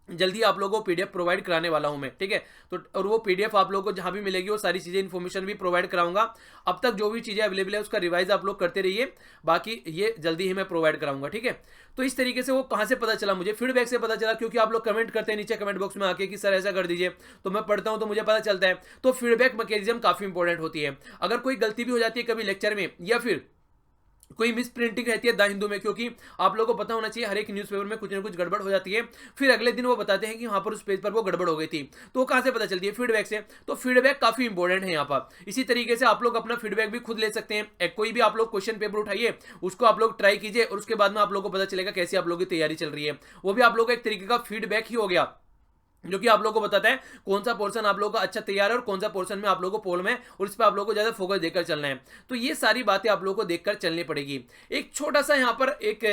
जल्दी आप लोगों को पीडीएफ प्रोवाइड कराने वाला हूं मैं, ठीक है। तो और वो पीडीएफ आप लोगों को जहां भी मिलेगी वो सारी चीजें इन्फॉर्मेशन भी प्रोवाइड कराऊंगा। अब तक जो भी चीजें अवेलेबल है उसका रिवाइज आप लोग करते रहिए, बाकी ये जल्दी ही मैं प्रोवाइड कराऊंगा, ठीक है। तो इस तरीके से वो कहां से पता चला, मुझे फीडबैक से पता चला, क्योंकि आप लोग कमेंट करते हैं नीचे कमेंट बॉक्स में आके कि सर ऐसा कर दीजिए, तो मैं पढ़ता हूं तो मुझे पता चलता है। तो फीडबैक मैकेनिज्म काफी इंपॉर्टेंट होती है। अगर कोई गलती भी हो जाती है कभी लेक्चर में या फिर कोई मिस प्रिंटिंग रहती है द हिंदू में, क्योंकि आप लोगों को पता होना चाहिए हर एक न्यूज़पेपर में कुछ ना कुछ गड़बड़ हो जाती है, फिर अगले दिन वो बताते हैं कि वहां पर उस पेज पर वो गड़बड़ हो गई थी। तो वो कहां से पता चलती है, फीडबैक से। तो फीडबैक काफी इंपॉर्टेंट है यहाँ पर। इसी तरीके से आप लोग अपना फीडबैक भी खुद ले सकते हैं। कोई भी आप लोग क्वेश्चन पेपर उठाइए, उसको आप लोग ट्राई कीजिए और उसके बाद में आप लोग को पता चलेगा कैसी आप लोगों की तैयारी चल रही है। वो भी आप लोग का एक तरीके का फीडबैक ही हो गया, जो कि आप लोगों को बताता है कौन सा पोर्शन आप लोगों का अच्छा तैयार है और कौन सा पोर्शन में आप लोगों को पोल में और इस पर आप लोगों को ज्यादा फोकस देकर चलना है। तो ये सारी बातें आप लोगों को देखकर चलनी पड़ेगी। एक छोटा सा यहाँ पर एक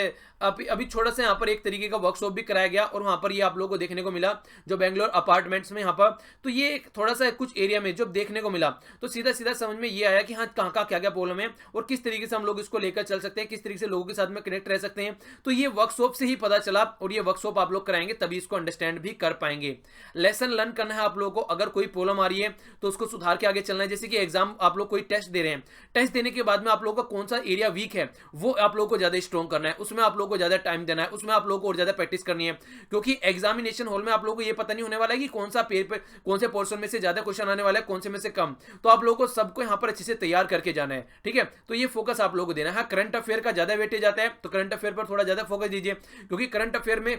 अभी छोटा सा यहाँ पर एक तरीके का वर्कशॉप भी कराया गया और वहां पर ये आप लोगों को देखने को मिला, जो बेंगलोर अपार्टमेंट्स में यहाँ पर। तो ये एक थोड़ा सा कुछ एरिया में जो देखने को मिला, तो सीधा सीधा समझ में ये आया कि हाँ कहाँ का क्या क्या प्रॉब्लम है और किस तरीके से हम लोग इसको लेकर चल सकते हैं, किस तरीके से लोगों के साथ में कनेक्ट रह सकते हैं। तो ये वर्कशॉप से ही पता चला और ये वर्कशॉप आप लोग कराएंगे तभी इसको अंडरस्टैंड भी कर पाएंगे। लेसन लर्न करना है आप लोगों को। अगर कोई प्रॉब्लम आ रही है तो उसको सुधार के आगे चलना है। जैसे कि एग्जाम आप लोग कोई टेस्ट दे रहे हैं, टेस्ट देने के बाद में आप लोगों का कौन सा एरिया वीक है वो आप लोगों को ज्यादा स्ट्रॉन्ग करना है, उसमें आप लोगों को ज्यादा टाइम देना है, उसमें आप लोगों को और ज्यादा प्रैक्टिस करनी है। क्योंकि एग्जामिनेशन हॉल में आप लोगों को ये पता नहीं होने वाला है कि कौन सा पेपर कौन से पोर्शन में से ज्यादा क्वेश्चन आने वाला है, कौन से में से कम। तो आप लोगों को सबको यहाँ पर अच्छे से तैयार करके जाना है, ठीक है। तो ये फोकस आप लोगों को देना है। करंट अफेयर का ज्यादा वेटेज आता है तो करंट अफेयर पर थोड़ा ज्यादा फोकस दीजिए, क्योंकि करंट अफेयर में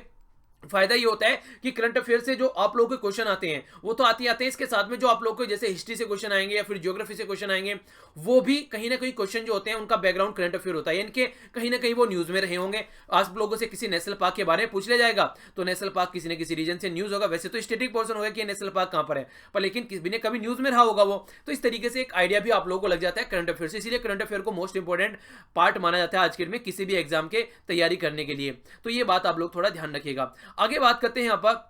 फायदा ये होता है कि करंट अफेयर से जो आप लोगों के क्वेश्चन आते हैं वो तो आते हैं, इसके साथ में जो आप लोगों को जैसे हिस्ट्री से क्वेश्चन आएंगे या फिर ज्योग्राफी से क्वेश्चन आएंगे, वो भी कहीं ना कहीं क्वेश्चन जो होते हैं उनका बैकग्राउंड करंट अफेयर होता है, इनके कहीं ना कहीं वो न्यूज में रहे होंगे। आप लोगों से किसी नेशनल पार्क के बारे में पूछ लिया जाएगा तो नेशनल पार्क किसी न किसी रीजन से न्यूज होगा, वैसे तो स्टेटिक पोर्शन होगा कि नेशनल पार्क कहां पर है, पर लेकिन किसी ने कभी न्यूज में रहा होगा वो। तो इस तरीके से एक आइडिया भी आप लोगों को लग जाता है करंट अफेयर से। इसीलिए करंट अफेयर को मोस्ट इंपॉर्टेंट पार्ट माना जाता है आज के में किसी भी एग्जाम के तैयारी करने के लिए। तो ये बात आप लोग थोड़ा ध्यान रखिएगा। आगे बात करते हैं यहाँ पर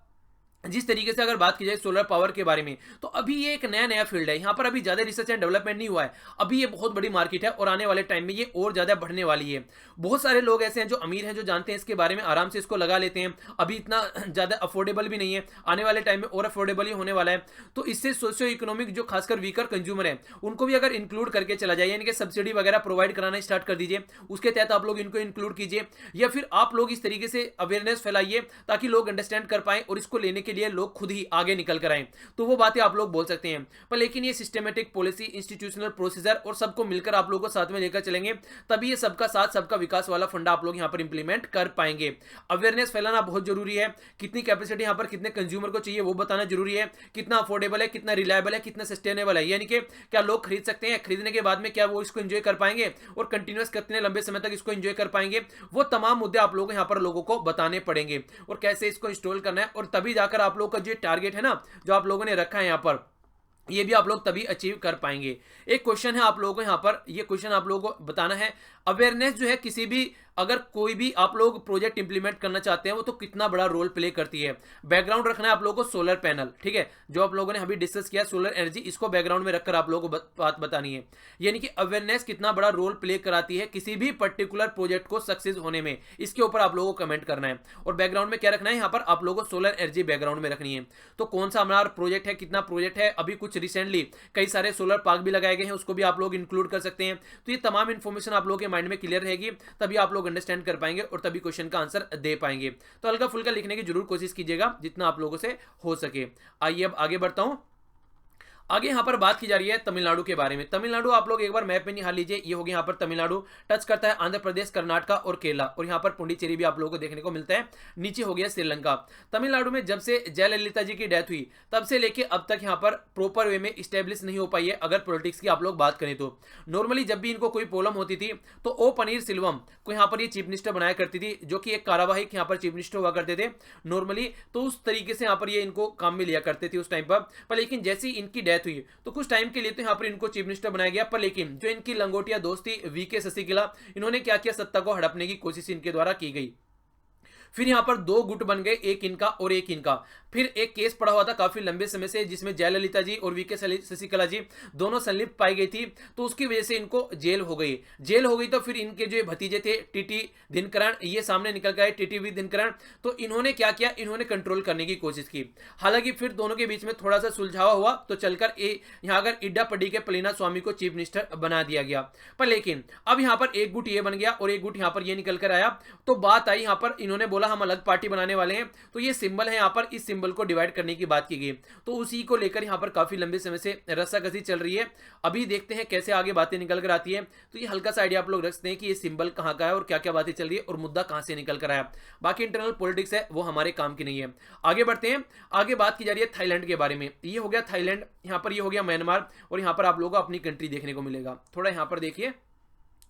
जिस तरीके से अगर बात की जाए सोलर पावर के बारे में, तो अभी ये एक नया नया फील्ड है। यहाँ पर अभी ज्यादा रिसर्च एंड डेवलपमेंट नहीं हुआ है, अभी ये बहुत बड़ी मार्केट है और आने वाले टाइम में ये और ज्यादा बढ़ने वाली है। बहुत सारे लोग ऐसे हैं जो अमीर हैं जो जानते हैं इसके बारे में, आराम से इसको लगा लेते हैं। अभी इतना ज्यादा अफोर्डेबल भी नहीं है, आने वाले टाइम में और अफोर्डेबल ही होने वाला है। तो इससे सोशियो इकोनॉमिक जो खासकर वीकर कंज्यूमर है उनको भी अगर इंक्लूड करके चला जाए, यानी कि सब्सिडी वगैरह प्रोवाइड कराना स्टार्ट कर दीजिए, उसके तहत आप लोग इनको इंक्लूड कीजिए, या फिर आप लोग इस तरीके से अवेयरनेस फैलाइए ताकि लोग अंडरस्टैंड कर पाए और इसको लेने के लिए लोग खुद ही आगे निकल कर आए। तो वो बातें आप लोग बोल सकते हैं, पर लेकिन ये सिस्टमेटिक पॉलिसी, इंस्टीट्यूशनल प्रोसीजर और सबको मिलकर आप लोगों को साथ में लेकर चलेंगे तभी ये सबका साथ सबका विकास वाला फंडा आप लोग यहाँ पर इंप्लीमेंट कर पाएंगे। अवेयरनेस फैलाना बहुत जरूरी है। कितनी कैपेसिटी यहाँ पर कितने कंज्यूमर को चाहिए वो बताना जरूरी है, कितना अफोर्डेबल है, कितना रिलायबल है, कितना सस्टेनेबल है, यानी कि क्या लोग खरीद सकते हैं, खरीदने के बाद में क्या वो इसको एंजॉय कर पाएंगे और कंटिन्यूअस कितने लंबे समय तक इसको एंजॉय कर पाएंगे। वो तमाम मुद्दे आप लोग यहाँ पर लोगों को बताने पड़ेंगे और कैसे इसको इंस्टॉल करना है, और तभी जाकर आप लोग का जो टारगेट है ना जो आप लोगों ने रखा है यहाँ पर, ये भी आप लोग तभी अचीव कर पाएंगे। एक क्वेश्चन है आप लोगों को यहाँ पर, ये क्वेश्चन आप लोगों को बताना है, अवेयरनेस जो है किसी भी अगर कोई भी आप लोग प्रोजेक्ट इंप्लीमेंट करना चाहते हैं वो तो कितना बड़ा रोल प्ले करती है। बैकग्राउंड रखना है आप लोगों को सोलर पैनल, ठीक है, जो आप लोगों ने अभी डिस्कस किया सोलर एनर्जी, इसको बैकग्राउंड में रखकर आप लोगों को बात बतानी है, यानी कि अवेयरनेस कितना बड़ा रोल प्ले कराती है किसी भी पर्टिकुलर प्रोजेक्ट को सक्सेस होने में, इसके ऊपर आप लोगों को कमेंट करना है। और बैकग्राउंड में क्या रखना है यहाँ पर आप लोगों को सोलर एनर्जी बैकग्राउंड में रखनी है। तो कौन सा हमारा प्रोजेक्ट है, कितना प्रोजेक्ट है, अभी कुछ रिसेंटली कई सारे सोलर पार्क भी लगाए गए हैं, उसको भी आप लोग इंक्लूड कर सकते हैं। तो ये तमाम इन्फॉर्मेशन आप लोगों के माइंड में क्लियर रहेगी, तभी आप लोग अंडरस्टैंड कर पाएंगे और तभी क्वेश्चन का आंसर दे पाएंगे। तो हल्का फुल्का लिखने की जरूर कोशिश कीजिएगा जितना आप लोगों से हो सके। आइए अब आगे बढ़ता हूं। आगे यहाँ पर बात की जा रही है तमिलनाडु के बारे में। तमिलनाडु आप लोग एक बार मैप में निहार लीजिए, ये हो गया यहाँ पर तमिलनाडु, टच करता है आंध्र प्रदेश, कर्नाटका और केरला, और यहाँ पर पुडुचेरी भी आप लोगों को देखने को मिलता है। नीचे हो गया श्रीलंका। तमिलनाडु में जब से जयललिता जी की डेथ हुई तब से लेके अब तक यहाँ पर प्रॉपर वे में स्टेब्लिश नहीं हो पाई है। अगर पॉलिटिक्स की आप लोग बात करें तो नॉर्मली जब भी इनको कोई प्रॉब्लम होती थी तो ओ पनीर सिल्वम को यहाँ पर ये चीफ मिनिस्टर बनाया करती थी, जो कि एक कार्यवाहक यहाँ पर चीफ मिनिस्टर हुआ करते थे नॉर्मली। तो उस तरीके से यहाँ पर ये इनको काम में लिया करते थे उस टाइम पर लेकिन जैसे ही इनकी डेथ हुई तो कुछ टाइम के लिए तो यहाँ पर इनको चीफ मिनिस्टर बनाया गया, पर लेकिन जो इनकी लंगोटिया दोस्त थी वीके शशिकला, इन्होंने क्या किया, सत्ता को हड़पने की कोशिश इनके द्वारा की गई। फिर यहाँ पर दो गुट बन गए, एक इनका और एक इनका। फिर एक केस पड़ा हुआ था काफी लंबे समय से जिसमें जयललिता जी और वीके शशिकला जी दोनों संलिप्त पाई गई थी, तो उसकी वजह से इनको जेल हो गई। तो फिर इनके जो भतीजे थे टीटी दिनकरण, ये सामने निकल गए, टीटीवी दिनकरण। तो इन्होंने क्या किया, इन्होंने कंट्रोल करने की कोशिश की। हालांकि फिर दोनों के बीच में थोड़ा सा सुलझावा हुआ तो चलकर यहाँ अगर इड्डा पड्डी के पलीना स्वामी को चीफ मिनिस्टर बना दिया गया। पर लेकिन अब यहाँ पर एक गुट ये बन गया और एक गुट यहाँ पर ये निकल कर आया। तो बात आई यहाँ पर, इन्होंने बोला हम अलग पार्टी बनाने वाले हैं, तो ये सिंबल है यहाँ पर, इस सिंबल को डिवाइड करने की बात की गई। तो उसी को लेकर यहाँ पर काफी लंबे समय से रस्साकसी चल रही है। अभी देखते हैं कैसे आगे बातें निकल कर आती है। तो ये हल्का सा आइडिया आप लोग रखते हैं कि ये सिंबल कहाँ का है और क्या क्या बातें चल रही है और मुद्दा कहाँ से निकल कर आया। बाकी इंटरनल पॉलिटिक्स है वो हमारे काम की नहीं है। आगे बढ़ते हैं। आगे बात की जा रही है थाईलैंड के बारे में। ये हो गया थाईलैंड, यहाँ पर ये हो गया म्यांमार, और यहाँ पर आप लोगों को अपनी कंट्री देखने को मिलेगा। थोड़ा यहाँ पर देखिए,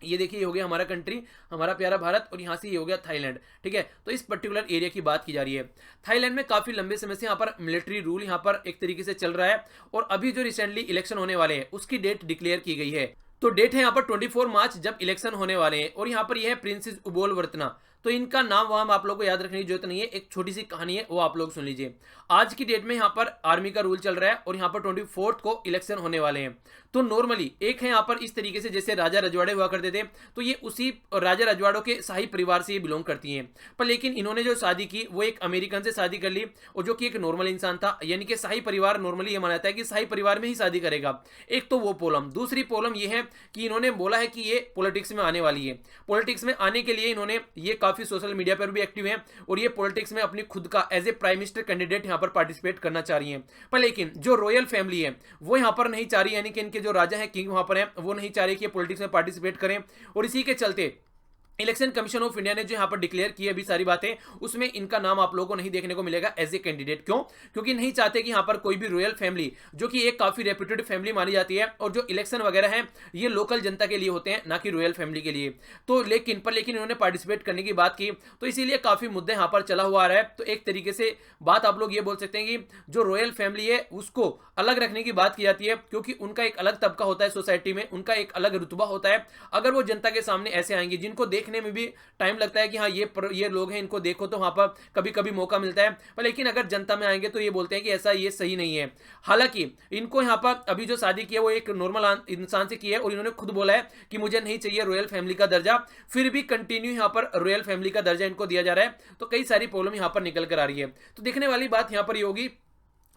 ये देखिए ये हो गया हमारा कंट्री, हमारा प्यारा भारत, और यहाँ से ये हो गया थाईलैंड। ठीक है, तो इस पर्टिकुलर एरिया की बात की जा रही है। थाईलैंड में काफी लंबे समय से यहाँ पर मिलिट्री रूल यहाँ पर एक तरीके से चल रहा है, और अभी जो रिसेंटली इलेक्शन होने वाले हैं उसकी डेट डिक्लेयर की गई है। तो डेट है यहाँ पर 24 मार्च जब इलेक्शन होने वाले हैं, और यहाँ पर यह है प्रिंसेस उबोल वर्तना। तो इनका नाम वाम आप लोगों को याद रखने की जरूरत नहीं है, एक छोटी सी कहानी है वो आप लोग सुन लीजिए। आज की डेट में यहाँ पर आर्मी का रूल चल रहा है और यहाँ पर 24 को इलेक्शन होने वाले हैं। तो नॉर्मली एक है यहाँ पर इस तरीके से जैसे राजा रजवाड़े हुआ करते थे, तो ये उसी राजा रजवाड़ों के शाही परिवार से ये बिलोंग करती हैं। पर लेकिन इन्होंने जो शादी की वो एक अमेरिकन से शादी कर ली, और जो कि एक नॉर्मल इंसान था। यानी कि शाही परिवार नॉर्मली ये माना जाता है कि शाही परिवार में ही शादी करेगा। एक तो वो प्रॉब्लम, दूसरी प्रॉब्लम ये है कि इन्होंने बोला है कि ये पॉलिटिक्स में आने वाली है। पॉलिटिक्स में आने के लिए इन्होंने ये काफी सोशल मीडिया पर भी एक्टिव हैं, और ये पॉलिटिक्स में अपनी खुद का as a prime minister candidate यहाँ पर पार्टिसिपेट करना चाह रही हैं। पर लेकिन जो रॉयल फैमिली है वो यहाँ पर नहीं चाह रही, यानी कि इनके जो राजा है किंग वहां पर है, वो नहीं चाह रही कि पॉलिटिक्स में पार्टिसिपेट करें। और इसी के चलते इलेक्शन कमीशन ऑफ इंडिया ने जो यहाँ पर डिक्लेयर की अभी सारी बातें, उसमें इनका नाम आप लोगों को नहीं देखने को मिलेगा एज ए कैंडिडेट। क्यों? क्योंकि नहीं चाहते कि यहाँ पर कोई भी रॉयल फैमिली, जो कि एक काफी रेप्यूटेड फैमिली मानी जाती है, और जो इलेक्शन वगैरह है ये लोकल जनता के लिए होते हैं, ना कि रॉयल फैमिली के लिए। तो लेकिन इन्होंने पार्टिसिपेट करने की बात की, तो इसीलिए काफी मुद्दे यहाँ पर चला हुआ आ रहा है। तो एक तरीके से बात आप लोग ये बोल सकते हैं कि जो रॉयल फैमिली है उसको अलग रखने की बात की जाती है, क्योंकि उनका एक अलग तबका होता है सोसाइटी में, उनका एक अलग रुतबा होता है। अगर वो जनता के सामने ऐसे आएंगे जिनको देखने में भी टाइम लगता है कि हाँ ये लोग हैं, इनको देखो, तो वहां पर कभी कभी मौका मिलता है। पर लेकिन अगर जनता में आएंगे तो ये बोलते हैं कि ऐसा ये सही नहीं है। हालांकि इनको यहाँ पर अभी जो शादी की है वो एक नॉर्मल इंसान से की है, और इन्होंने खुद बोला है कि मुझे नहीं चाहिए रॉयल फैमिली का दर्जा, फिर भी कंटिन्यू यहाँ पर रॉयल फैमिली का दर्जा इनको दिया जा रहा है। तो कई सारी प्रॉब्लम यहाँ पर निकल कर आ रही है। तो देखने वाली बात यहाँ पर ये होगी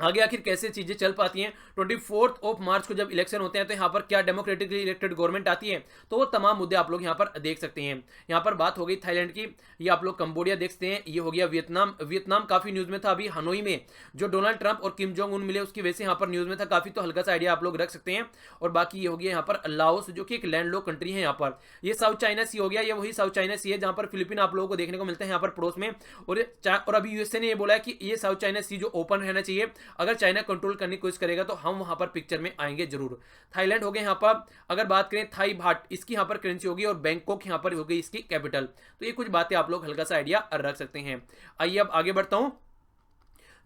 आगे आखिर कैसे चीजें चल पाती हैं। 24 मार्च को जब इलेक्शन होते हैं तो यहाँ पर क्या डेमोक्रेटिकली इलेक्टेड गवर्नमेंट आती है, तो वो तमाम मुद्दे आप लोग यहाँ पर देख सकते हैं। यहाँ पर बात हो गई थाईलैंड की, ये आप लोग कंबोडिया देखते हैं, ये हो गया वियतनाम काफी न्यूज में था अभी हनोई में, जो डोनाल्ड ट्रंप और किम जोंग उन मिले उसकी वजह से यहाँ पर न्यूज में था काफी। तो हल्का सा आइडिया आप लोग रख सकते हैं। और बाकी ये हो गया यहाँ पर लाओस, जो कि एक लैंडलॉक कंट्री है। यहाँ पर ये साउथ चाइना सी हो गया, ये वही साउथ चाइना सी है जहाँ पर फिलीपीन आप लोगों को देखने को मिलते हैं यहाँ पर पड़ोस में। और अभी यूएसए ने ये बोला है कि ये साउथ चाइना सी जो ओपन रहना चाहिए, अगर चाइना कंट्रोल करने की कोशिश करेगा तो हम वहां पर पिक्चर में आएंगे जरूर। थाईलैंड हो गए यहाँ पर, अगर बात करें थाई बाट, इसकी यहाँ पर करेंसी होगी, और बैंकॉक यहाँ पर होगी इसकी कैपिटल। तो ये कुछ बातें आप लोग हल्का सा आइडिया रख सकते हैं। आइए अब आगे बढ़ता हूं।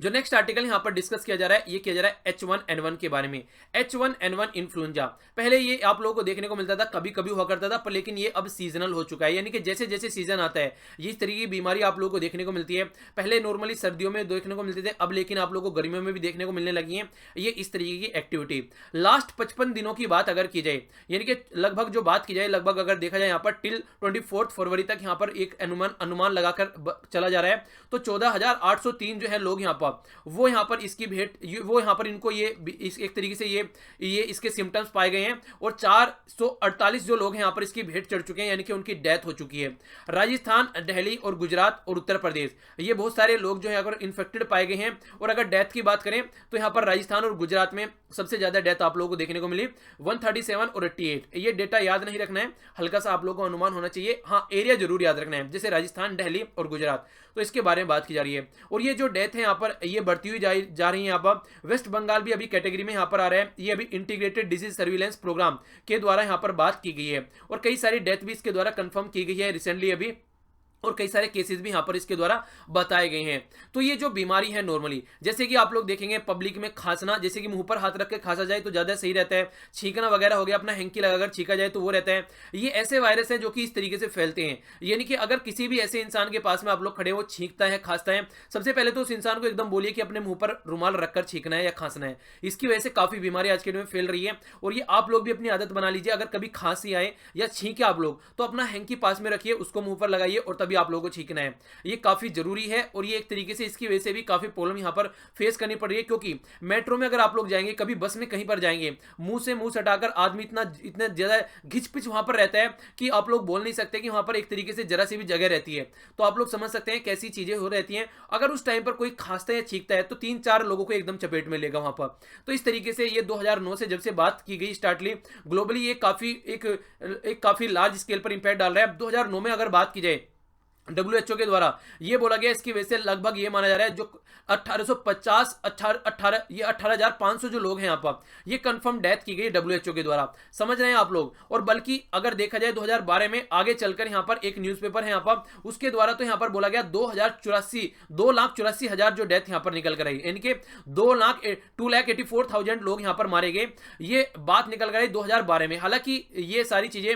जो नेक्स्ट आर्टिकल यहाँ पर डिस्कस किया जा रहा है, ये किया जा रहा है H1N1 के बारे में। H1N1 इन्फ्लुएंजा, पहले ये आप लोगों को देखने को मिलता था, कभी कभी हुआ करता था, पर लेकिन ये अब सीजनल हो चुका है। यानी कि जैसे जैसे सीजन आता है ये इस तरीके की बीमारी आप लोगों को देखने को मिलती है। पहले नॉर्मली सर्दियों में देखने को मिलते थे, अब लेकिन आप लोगों को गर्मियों में भी देखने को मिलने लगी है ये इस तरीके की एक्टिविटी। लास्ट 55 दिनों की बात अगर की जाए, यानी कि लगभग जो बात की जाए, लगभग अगर देखा जाए यहाँ पर टिल 24 फरवरी तक यहाँ पर एक अनुमान लगाकर चला जा रहा है, तो 14,803 जो है लोग यहाँ पर वो यहाँ पर इसकी भेंट, वो यहाँ पर इनको ये एक तरीके से ये इसके सिम्टम्स पाए गए हैं, और 448 जो लोग हैं यहाँ पर इसकी भेंट चढ़ चुके हैं, यानी कि उनकी डेथ हो चुकी है। राजस्थान, दिल्ली और गुजरात और उत्तर प्रदेश, ये बहुत सारे लोग जो है अगर इन्फेक्टेड पाए गए हैं। और अगर डेथ की बात करें तो यहाँ पर राजस्थान और गुजरात में सबसे ज्यादा डेथ आप लोगों को देखने को मिली, 137 और 88। ये डेटा याद नहीं रखना है, हल्का सा आप लोगों को अनुमान होना चाहिए। हाँ, एरिया जरूर याद रखना है, जैसे राजस्थान, दिल्ली और गुजरात, तो इसके बारे में बात की जा रही है। और ये जो डेथ है यहाँ पर ये बढ़ती हुई जा रही है। यहाँ पर वेस्ट बंगाल भी अभी कैटेगरी में यहाँ पर आ रहा है। ये अभी इंटीग्रेटेड डिजीज सर्विलेंस प्रोग्राम के द्वारा यहाँ पर बात की गई है, और कई सारी डेथ भी इसके द्वारा कंफर्म की गई है रिसेंटली अभी। और कई सारे केसेस भी यहाँ पर इसके द्वारा बताए गए हैं। तो ये जो बीमारी है नॉर्मली, जैसे कि आप लोग देखेंगे पब्लिक में खांसना, जैसे कि मुंह पर हाथ रख के खांसा जाए तो ज़्यादा सही रहता है, छींकना वगैरह हो गया, अपना हैंकी लगाकर छींका जाए तो वो रहता है। ये ऐसे वायरस हैं जो कि इस तरीके से फैलते हैं, यानी कि अगर किसी भी ऐसे इंसान के पास में आप लोग खड़े हो, छींकता है, खांसता है, सबसे पहले तो उस इंसान को एकदम बोलिए कि अपने मुंह पर रुमाल रखकर छींकना है या खांसना है। इसकी वजह से काफ़ी बीमारी आज के डेट में फैल रही है, और ये आप लोग भी अपनी आदत बना लीजिए। अगर कभी खांसी आए या छींके आप लोग, तो अपना हैंकी पास में रखिए, उसको मुंह पर लगाइए और तभी आप लोगों को छींकना है। ये काफी जरूरी है, और ये एक तरीके से इसकी वजह से भी काफी प्रॉब्लम यहां पर फेस करनी पड़ रही है, क्योंकि मेट्रो में अगर आप लोग जाएंगे, कभी बस में कहीं पर जाएंगे, मुंह से मुंह सटाकर आदमी इतना ज्यादा घिच-पिच वहां पर रहता है कि आप लोग बोल नहीं सकते कि वहां पर एक तरीके से जरा सी भी जगह रहती है। तो आप लोग समझ सकते हैं कैसी चीजें हो रहती हैं। अगर उस टाइम पर कोई खांसता है, छींकता है, तो 3-4 लोगों को एकदम चपेट में लेगा वहां पर। तो इस तरीके से ये 2009 से जब से बात की गई स्टार्टली ग्लोबली, ये काफी एक काफी लार्ज स्केल पर इंपैक्ट डाल रहा है। 2009 में अगर बात की जाए, WHO के द्वारा ये बोला गया, इसकी वजह से लगभग ये माना जा रहा है जो 18,500 जो लोग हैं यहाँ पर, ये कंफर्म डेथ की गई WHO के द्वारा। समझ रहे हैं आप लोग। और बल्कि अगर देखा जाए 2012 में आगे चलकर यहाँ पर एक न्यूज़पेपर है यहाँ पर, उसके द्वारा तो यहाँ पर बोला गया 2,84,000 जो डेथ यहाँ पर निकल कर आई, यानी कि 2,84,000 लोग यहाँ पर मारे गए। ये बात निकल कर आई 2012 में। हालांकि ये सारी चीजें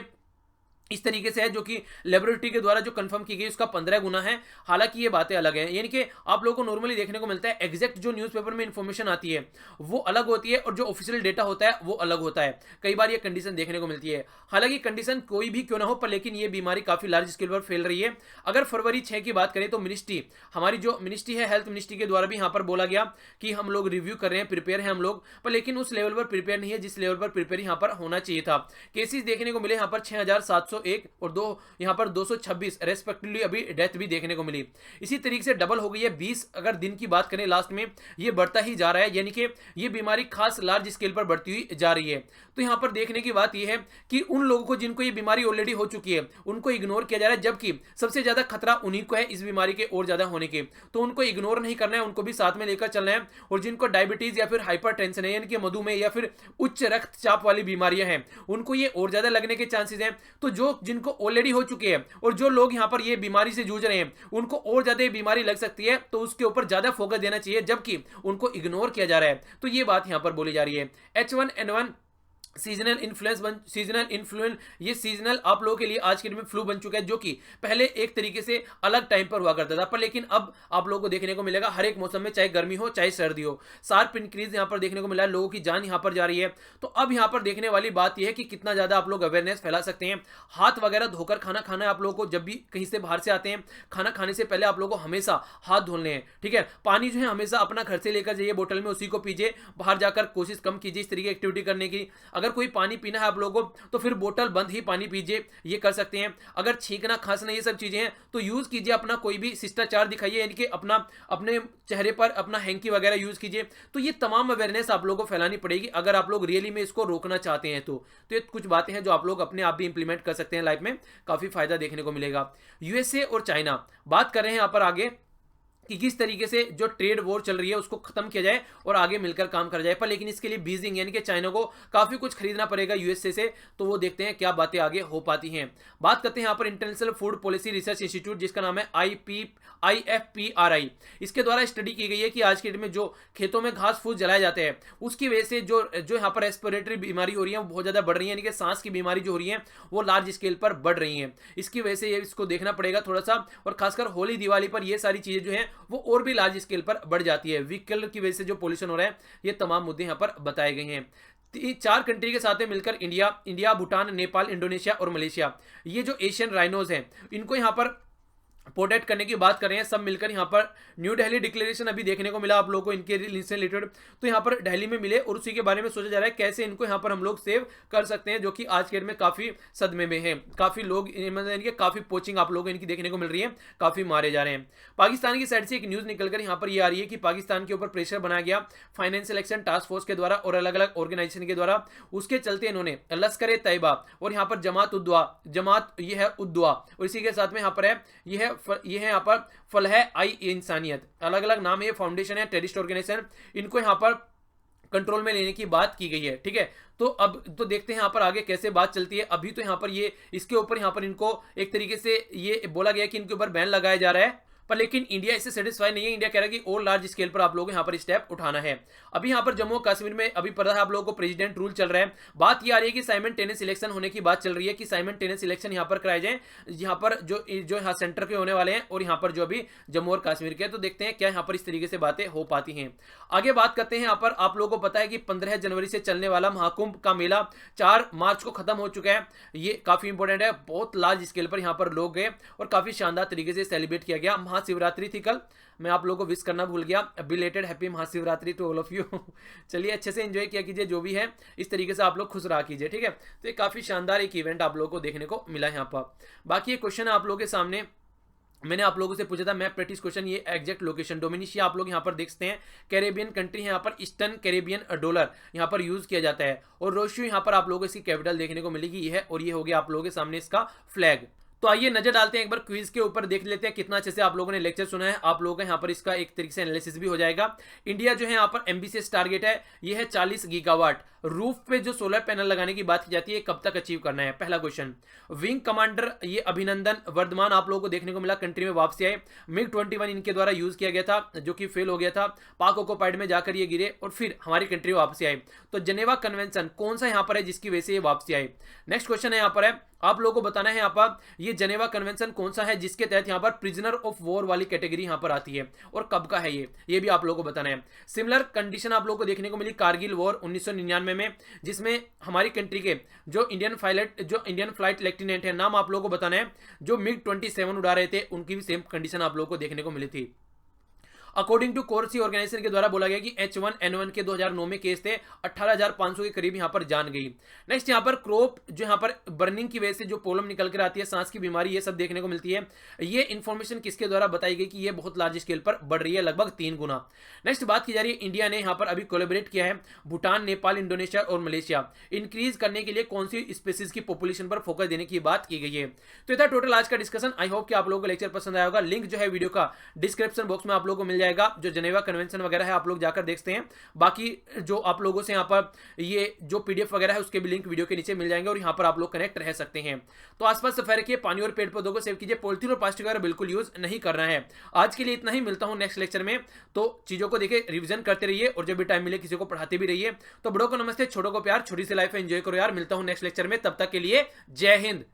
इस तरीके से है जो कि लेबोरेटरी के द्वारा जो कंफर्म की गई उसका 15 गुना है। हालांकि ये बातें अलग हैं, यानी कि आप लोगों को नॉर्मली देखने को मिलता है एग्जैक्ट जो न्यूज़पेपर में इंफॉर्मेशन आती है वो अलग होती है, और जो ऑफिशियल डेटा होता है वो अलग होता है। कई बार ये कंडीशन देखने को मिलती है। हालांकि कंडीशन कोई भी क्यों ना हो, पर लेकिन ये बीमारी काफी लार्ज स्केल पर फैल रही है। अगर फरवरी 6 की बात करें तो मिनिस्ट्री, हमारी जो मिनिस्ट्री है हेल्थ मिनिस्ट्री के द्वारा भी यहाँ पर बोला गया कि हम लोग रिव्यू कर रहे हैं, प्रिपेयर हैं हम लोग, पर लेकिन उस लेवल पर प्रिपेयर नहीं है जिस लेवल पर प्रिपेयर यहाँ पर होना चाहिए था। केसेस देखने को मिले यहाँ पर 6,701 और यहाँ पर 226 रेस्पेक्टिवली अभी डेथ भी देखने को मिली। इसी तरीके से डबल हो गई है 20 अगर दिन की बात करें लास्ट में, ये बढ़ता ही जा रहा है, यानी कि ये बीमारी खास लार्ज स्केल पर बढ़ती हुई जा रही है। तो यहाँ पर देखने की बात यह है कि उन लोगों को जिनको ये बीमारी ऑलरेडी हो चुकी है उनको इग्नोर किया जा रहा है, जबकि सबसे ज्यादा खतरा उन्हीं को है इस बीमारी के और ज्यादा होने के। तो उनको इग्नोर नहीं करना है, उनको भी साथ में लेकर चलना है। और जिनको डायबिटीज या फिर हाइपरटेंशन है, यानी कि मधुमेह या फिर उच्च रक्तचाप वाली बीमारियां हैं, उनको ये और ज्यादा लगने के चांसेस हैं। तो जो जिनको ऑलरेडी हो चुके हैं और जो लोग यहाँ पर ये बीमारी से जूझ रहे हैं, उनको और ज्यादा बीमारी लग सकती है, तो उसके ऊपर ज्यादा फोकस देना चाहिए, जबकि उनको इग्नोर किया जा रहा है। तो ये बात यहाँ पर बोली जा रही है। H1N1 सीजनल इन्फ्लुएंस ये सीजनल आप लोगों के लिए आज के दिन में फ्लू बन चुका है, जो कि पहले एक तरीके से अलग टाइम पर हुआ करता था, पर लेकिन अब आप लोगों को देखने को मिलेगा हर एक मौसम में, चाहे गर्मी हो चाहे सर्दी हो। शार्प इंक्रीज यहाँ पर देखने को मिला है, लोगों की जान यहाँ पर जा रही है। तो अब यहाँ पर देखने वाली बात यह है कि कितना ज्यादा आप लोग अवेयरनेस फैला सकते हैं। हाथ वगैरह धोकर खाना खाना है आप लोगों को। जब भी कहीं से बाहर से आते हैं, खाना खाने से पहले आप लोगों को हमेशा हाथ धोने हैं, ठीक है। पानी जो है हमेशा अपना घर से लेकर जाइए बोतल में, उसी को पीजिए। बाहर जाकर कोशिश कम कीजिए इस तरीके की एक्टिविटी करने की। अगर कोई पानी पीना है आप लोगों को तो फिर बोतल बंद ही पानी पीजिए, ये कर सकते हैं। अगर छींकना खांसना ये सब चीजें हैं तो यूज कीजिए अपना कोई भी शिष्टाचार दिखाइए, यानी कि अपने चेहरे पर अपना हैंकी वगैरह यूज कीजिए। तो ये तमाम अवेयरनेस आप लोगों को फैलानी पड़ेगी अगर आप लोग रियली में इसको रोकना चाहते हैं। तो ये कुछ बातें हैं जो आप लोग अपने आप भी इंप्लीमेंट कर सकते हैं, लाइफ में काफी फायदा देखने को मिलेगा। यूएसए और चाइना बात कर रहे हैं यहाँ पर आगे कि किस तरीके से जो ट्रेड वॉर चल रही है उसको खत्म किया जाए और आगे मिलकर काम करा जाए। पर लेकिन इसके लिए बीजिंग यानी कि चाइना को काफी कुछ खरीदना पड़ेगा यूएसए से। तो वो देखते हैं क्या बातें आगे हो पाती हैं। बात करते हैं यहाँ पर international food policy research institute, जिसका नाम है IFPRI। इसके द्वारा स्टडी की गई है कि आज के डेट में जो खेतों में घास फूस जलाए जाते हैं उसकी वजह से जो यहाँ पर रेस्पिरेटरी बीमारी हो रही है वो बहुत ज्यादा बढ़ रही है, यानी कि सांस की बीमारी जो हो रही है वो लार्ज स्केल पर बढ़ रही है। इसकी वजह से इसको देखना पड़ेगा थोड़ा सा, और खासकर होली दिवाली पर ये सारी चीजें जो है वो और भी लार्ज स्केल पर बढ़ जाती है। व्हीकल की वजह से जो पोल्यूशन हो रहा है, ये तमाम मुद्दे यहाँ पर बताए गए हैं। 4 कंट्री के साथ में मिलकर इंडिया, भूटान, नेपाल, इंडोनेशिया और मलेशिया, ये जो एशियन राइनोज हैं इनको यहाँ पर प्रोटेक्ट करने की बात कर रहे हैं सब मिलकर। यहाँ पर न्यू दिल्ली डिक्लेरेशन अभी देखने को मिला आप लोगों को इनके से रिलेटेड, तो यहाँ पर दिल्ली में मिले और उसी के बारे में सोचा जा रहा है कैसे इनको यहाँ पर हम लोग सेव कर सकते हैं, जो कि आज के डेट में काफी सदमे में है। काफी लोग इनके काफी पोचिंग आप लोगों को इनकी देखने को मिल रही है, काफी मारे जा रहे हैं। पाकिस्तान की साइड से एक न्यूज निकलकर यहाँ पर यह आ रही है कि पाकिस्तान के ऊपर प्रेशर बनाया गया फाइनेंशियल एक्शन टास्क फोर्स के द्वारा और अलग अलग ऑर्गेनाइजेशन के द्वारा। उसके चलते इन्होंने लश्कर तैयबा और यहाँ पर जमात उद्दवा और इसी के साथ में यहाँ पर है यह है यहाँ पर फलह आई इंसानियत, अलग अलग नाम है, फाउंडेशन है, टेररिस्ट ऑर्गेनाइजेशन। इनको यहाँ पर कंट्रोल में लेने की बात की गई है, ठीक है। तो अब तो देखते हैं यहाँ पर आगे कैसे बात चलती है। अभी तो यहाँ पर ये इसके ऊपर यहाँ पर इनको एक तरीके से ये बोला गया कि इनके ऊपर बैन लगाया जा रहा है, पर लेकिन इंडिया इससे सेटिस्फाई नहीं है। इंडिया कह रहा है कि और लार्ज स्केल पर आप लोगों को यहाँ पर स्टेप उठाना है। अभी यहाँ पर जम्मू और कश्मीर में अभी पता है आप लोगों को प्रेसिडेंट रूल चल रहा है। बात ये आ रही है कि साइमल्टेनियस इलेक्शन होने की बात चल रही है कि साइमल्टेनियस इलेक्शन यहाँ पर कराए जाए, यहाँ पर जो यहाँ सेंटर के होने वाले हैं और यहाँ पर जो अभी जम्मू और कश्मीर के। तो देखते हैं क्या यहाँ पर इस तरीके से बातें हो पाती हैं। आगे बात करते हैं। यहाँ पर आप लोगों को पता है कि 15 जनवरी से चलने वाला महाकुंभ का मेला 4 मार्च को खत्म हो चुका है। ये काफी इंपॉर्टेंट है, बहुत लार्ज स्केल पर यहाँ पर लोग गए और काफी शानदार तरीके से सेलिब्रेट किया गया। महाशिवरात्रि थी कल, मैं आप लोगों को विश करना भूल गया। Belated happy Mahashivratri to all of you. चलिए अच्छे से एंजॉय किया कीजिए, जो भी है इस तरीके से आप लोग खुश रहा कीजिए, ठीक है। तो ये काफी शानदार एक इवेंट आप लोगों को देखने को मिला यहाँ पर। बाकी ये क्वेश्चन है आप लोगों के सामने, मैंने आप लोगों से पूछा था मैप प्रैक्टिस क्वेश्चन। ये एग्जैक्ट लोकेशन डोमिनिशिया आप लोग यहाँ पर देखते हैं, कैरेबियन कंट्री है, यहाँ पर ईस्टर्न कैरेबियन डॉलर यहाँ पर यूज किया जाता है। और रोशियो यहाँ पर आप लोगों को इसकी कैपिटल देखने को मिलेगी, ये है। और ये हो गया आप लोगों के सामने इसका फ्लैग। तो आइए नजर डालते हैं एक बार क्विज के ऊपर, देख लेते हैं कितना अच्छे से आप लोगों ने लेक्चर सुना है। आप लोगों का यहाँ पर इसका एक तरीके से एनालिसिस भी हो जाएगा। इंडिया जो है यहाँ पर एम्बिशियस टारगेट है, ये है 40 गीगावाट। रूफ पे जो सोलर पैनल लगाने की बात की जाती है, कब तक अचीव करना है, पहला क्वेश्चन। विंग कमांडर ये अभिनंदन वर्धमान आप लोगों को देखने को मिला, कंट्री में वापसी आए। मिग 21 इनके द्वारा यूज किया गया था, जो कि फेल हो गया था। पाक ऑक्युपाइड में जाकर ये गिरे और फिर हमारी कंट्री में वापसी आए। तो जेनेवा कन्वेंशन कौन सा यहाँ पर है जिसकी वजह से ये वापसी आए। नेक्स्ट क्वेश्चन है यहाँ पर है, आप लोगों को बताना है यहाँ पर ये जेनेवा कन्वेंशन कौन सा है जिसके तहत यहाँ पर प्रिजनर ऑफ वॉर वाली कैटेगरी यहाँ पर आती है और कब का है ये भी आप लोगों को बताना है। सिमिलर कंडीशन आप लोगों को देखने को मिली कारगिल वॉर 1999 में, जिसमें हमारी कंट्री के जो इंडियन फ्लाइट लेफ्टिनेंट है, नाम आप लोगों को बताना है, जो मिग 27 उड़ा रहे थे, उनकी भी सेम कंडीशन आप लोगों को देखने को मिली थी। अकॉर्डिंग टू कोर्सी ऑर्गेनाइजेशन के द्वारा बोला गया कि H1N1 के 2009 में केस थे, 18,500 के करीब यहाँ पर जान गई। नेक्स्ट यहाँ पर क्रॉप जो यहाँ पर बर्निंग की वजह से जो प्रॉब्लम निकल कर आती है, सांस की बीमारी, ये सब देखने को मिलती है। ये इन्फॉर्मेशन किसके द्वारा बताई गई कि ये बहुत लार्ज स्केल पर बढ़ रही है, लगभग 3 गुना। नेक्स्ट बात की जा रही है, इंडिया ने यहाँ पर अभी कोलैबोरेट किया है भूटान, नेपाल, इंडोनेशिया और मलेशिया इंक्रीज करने के लिए कौन सी स्पीसीज की पॉपुलेशन पर फोकस देने की बात की गई है। तो ये था टोटल आज का डिस्कशन। आई होप कि आप लोगों को लेक्चर पसंद आया होगा। लिंक जो है वीडियो का डिस्क्रिप्शन बॉक्स में आप लोगों को मिल जाएगा, जो जेनेवा कन्वेंशन वगैरह है आप लोग जाकर देखते हैं। बाकी जो आप लोगों से यहाँ पर ये जो पीडीएफ वगैरह है उसके भी लिंक वीडियो के नीचे मिल जाएंगे और यहाँ पर आप लोग कनेक्ट रह सकते हैं। तो आसपास सफाई रखिए, पानी और पेड़ पौधों को सेव कीजिए, पॉलिथीन और प्लास्टिक वगैरह बिल्कुल यूज नहीं करना है। आज के लिए इतना ही, मिलता हूँ नेक्स्ट लेक्चर में। तो चीजों को देखिए, रिविजन करते रहिए और जब भी टाइम मिले किसी को पढ़ाते भी रहिए। तो बड़ों को नमस्ते, छोटों को प्यार, छोटी सी लाइफ एंजॉय करो यार। मिलता हूँ नेक्स्ट लेक्चर में, तब तक के लिए जय हिंद।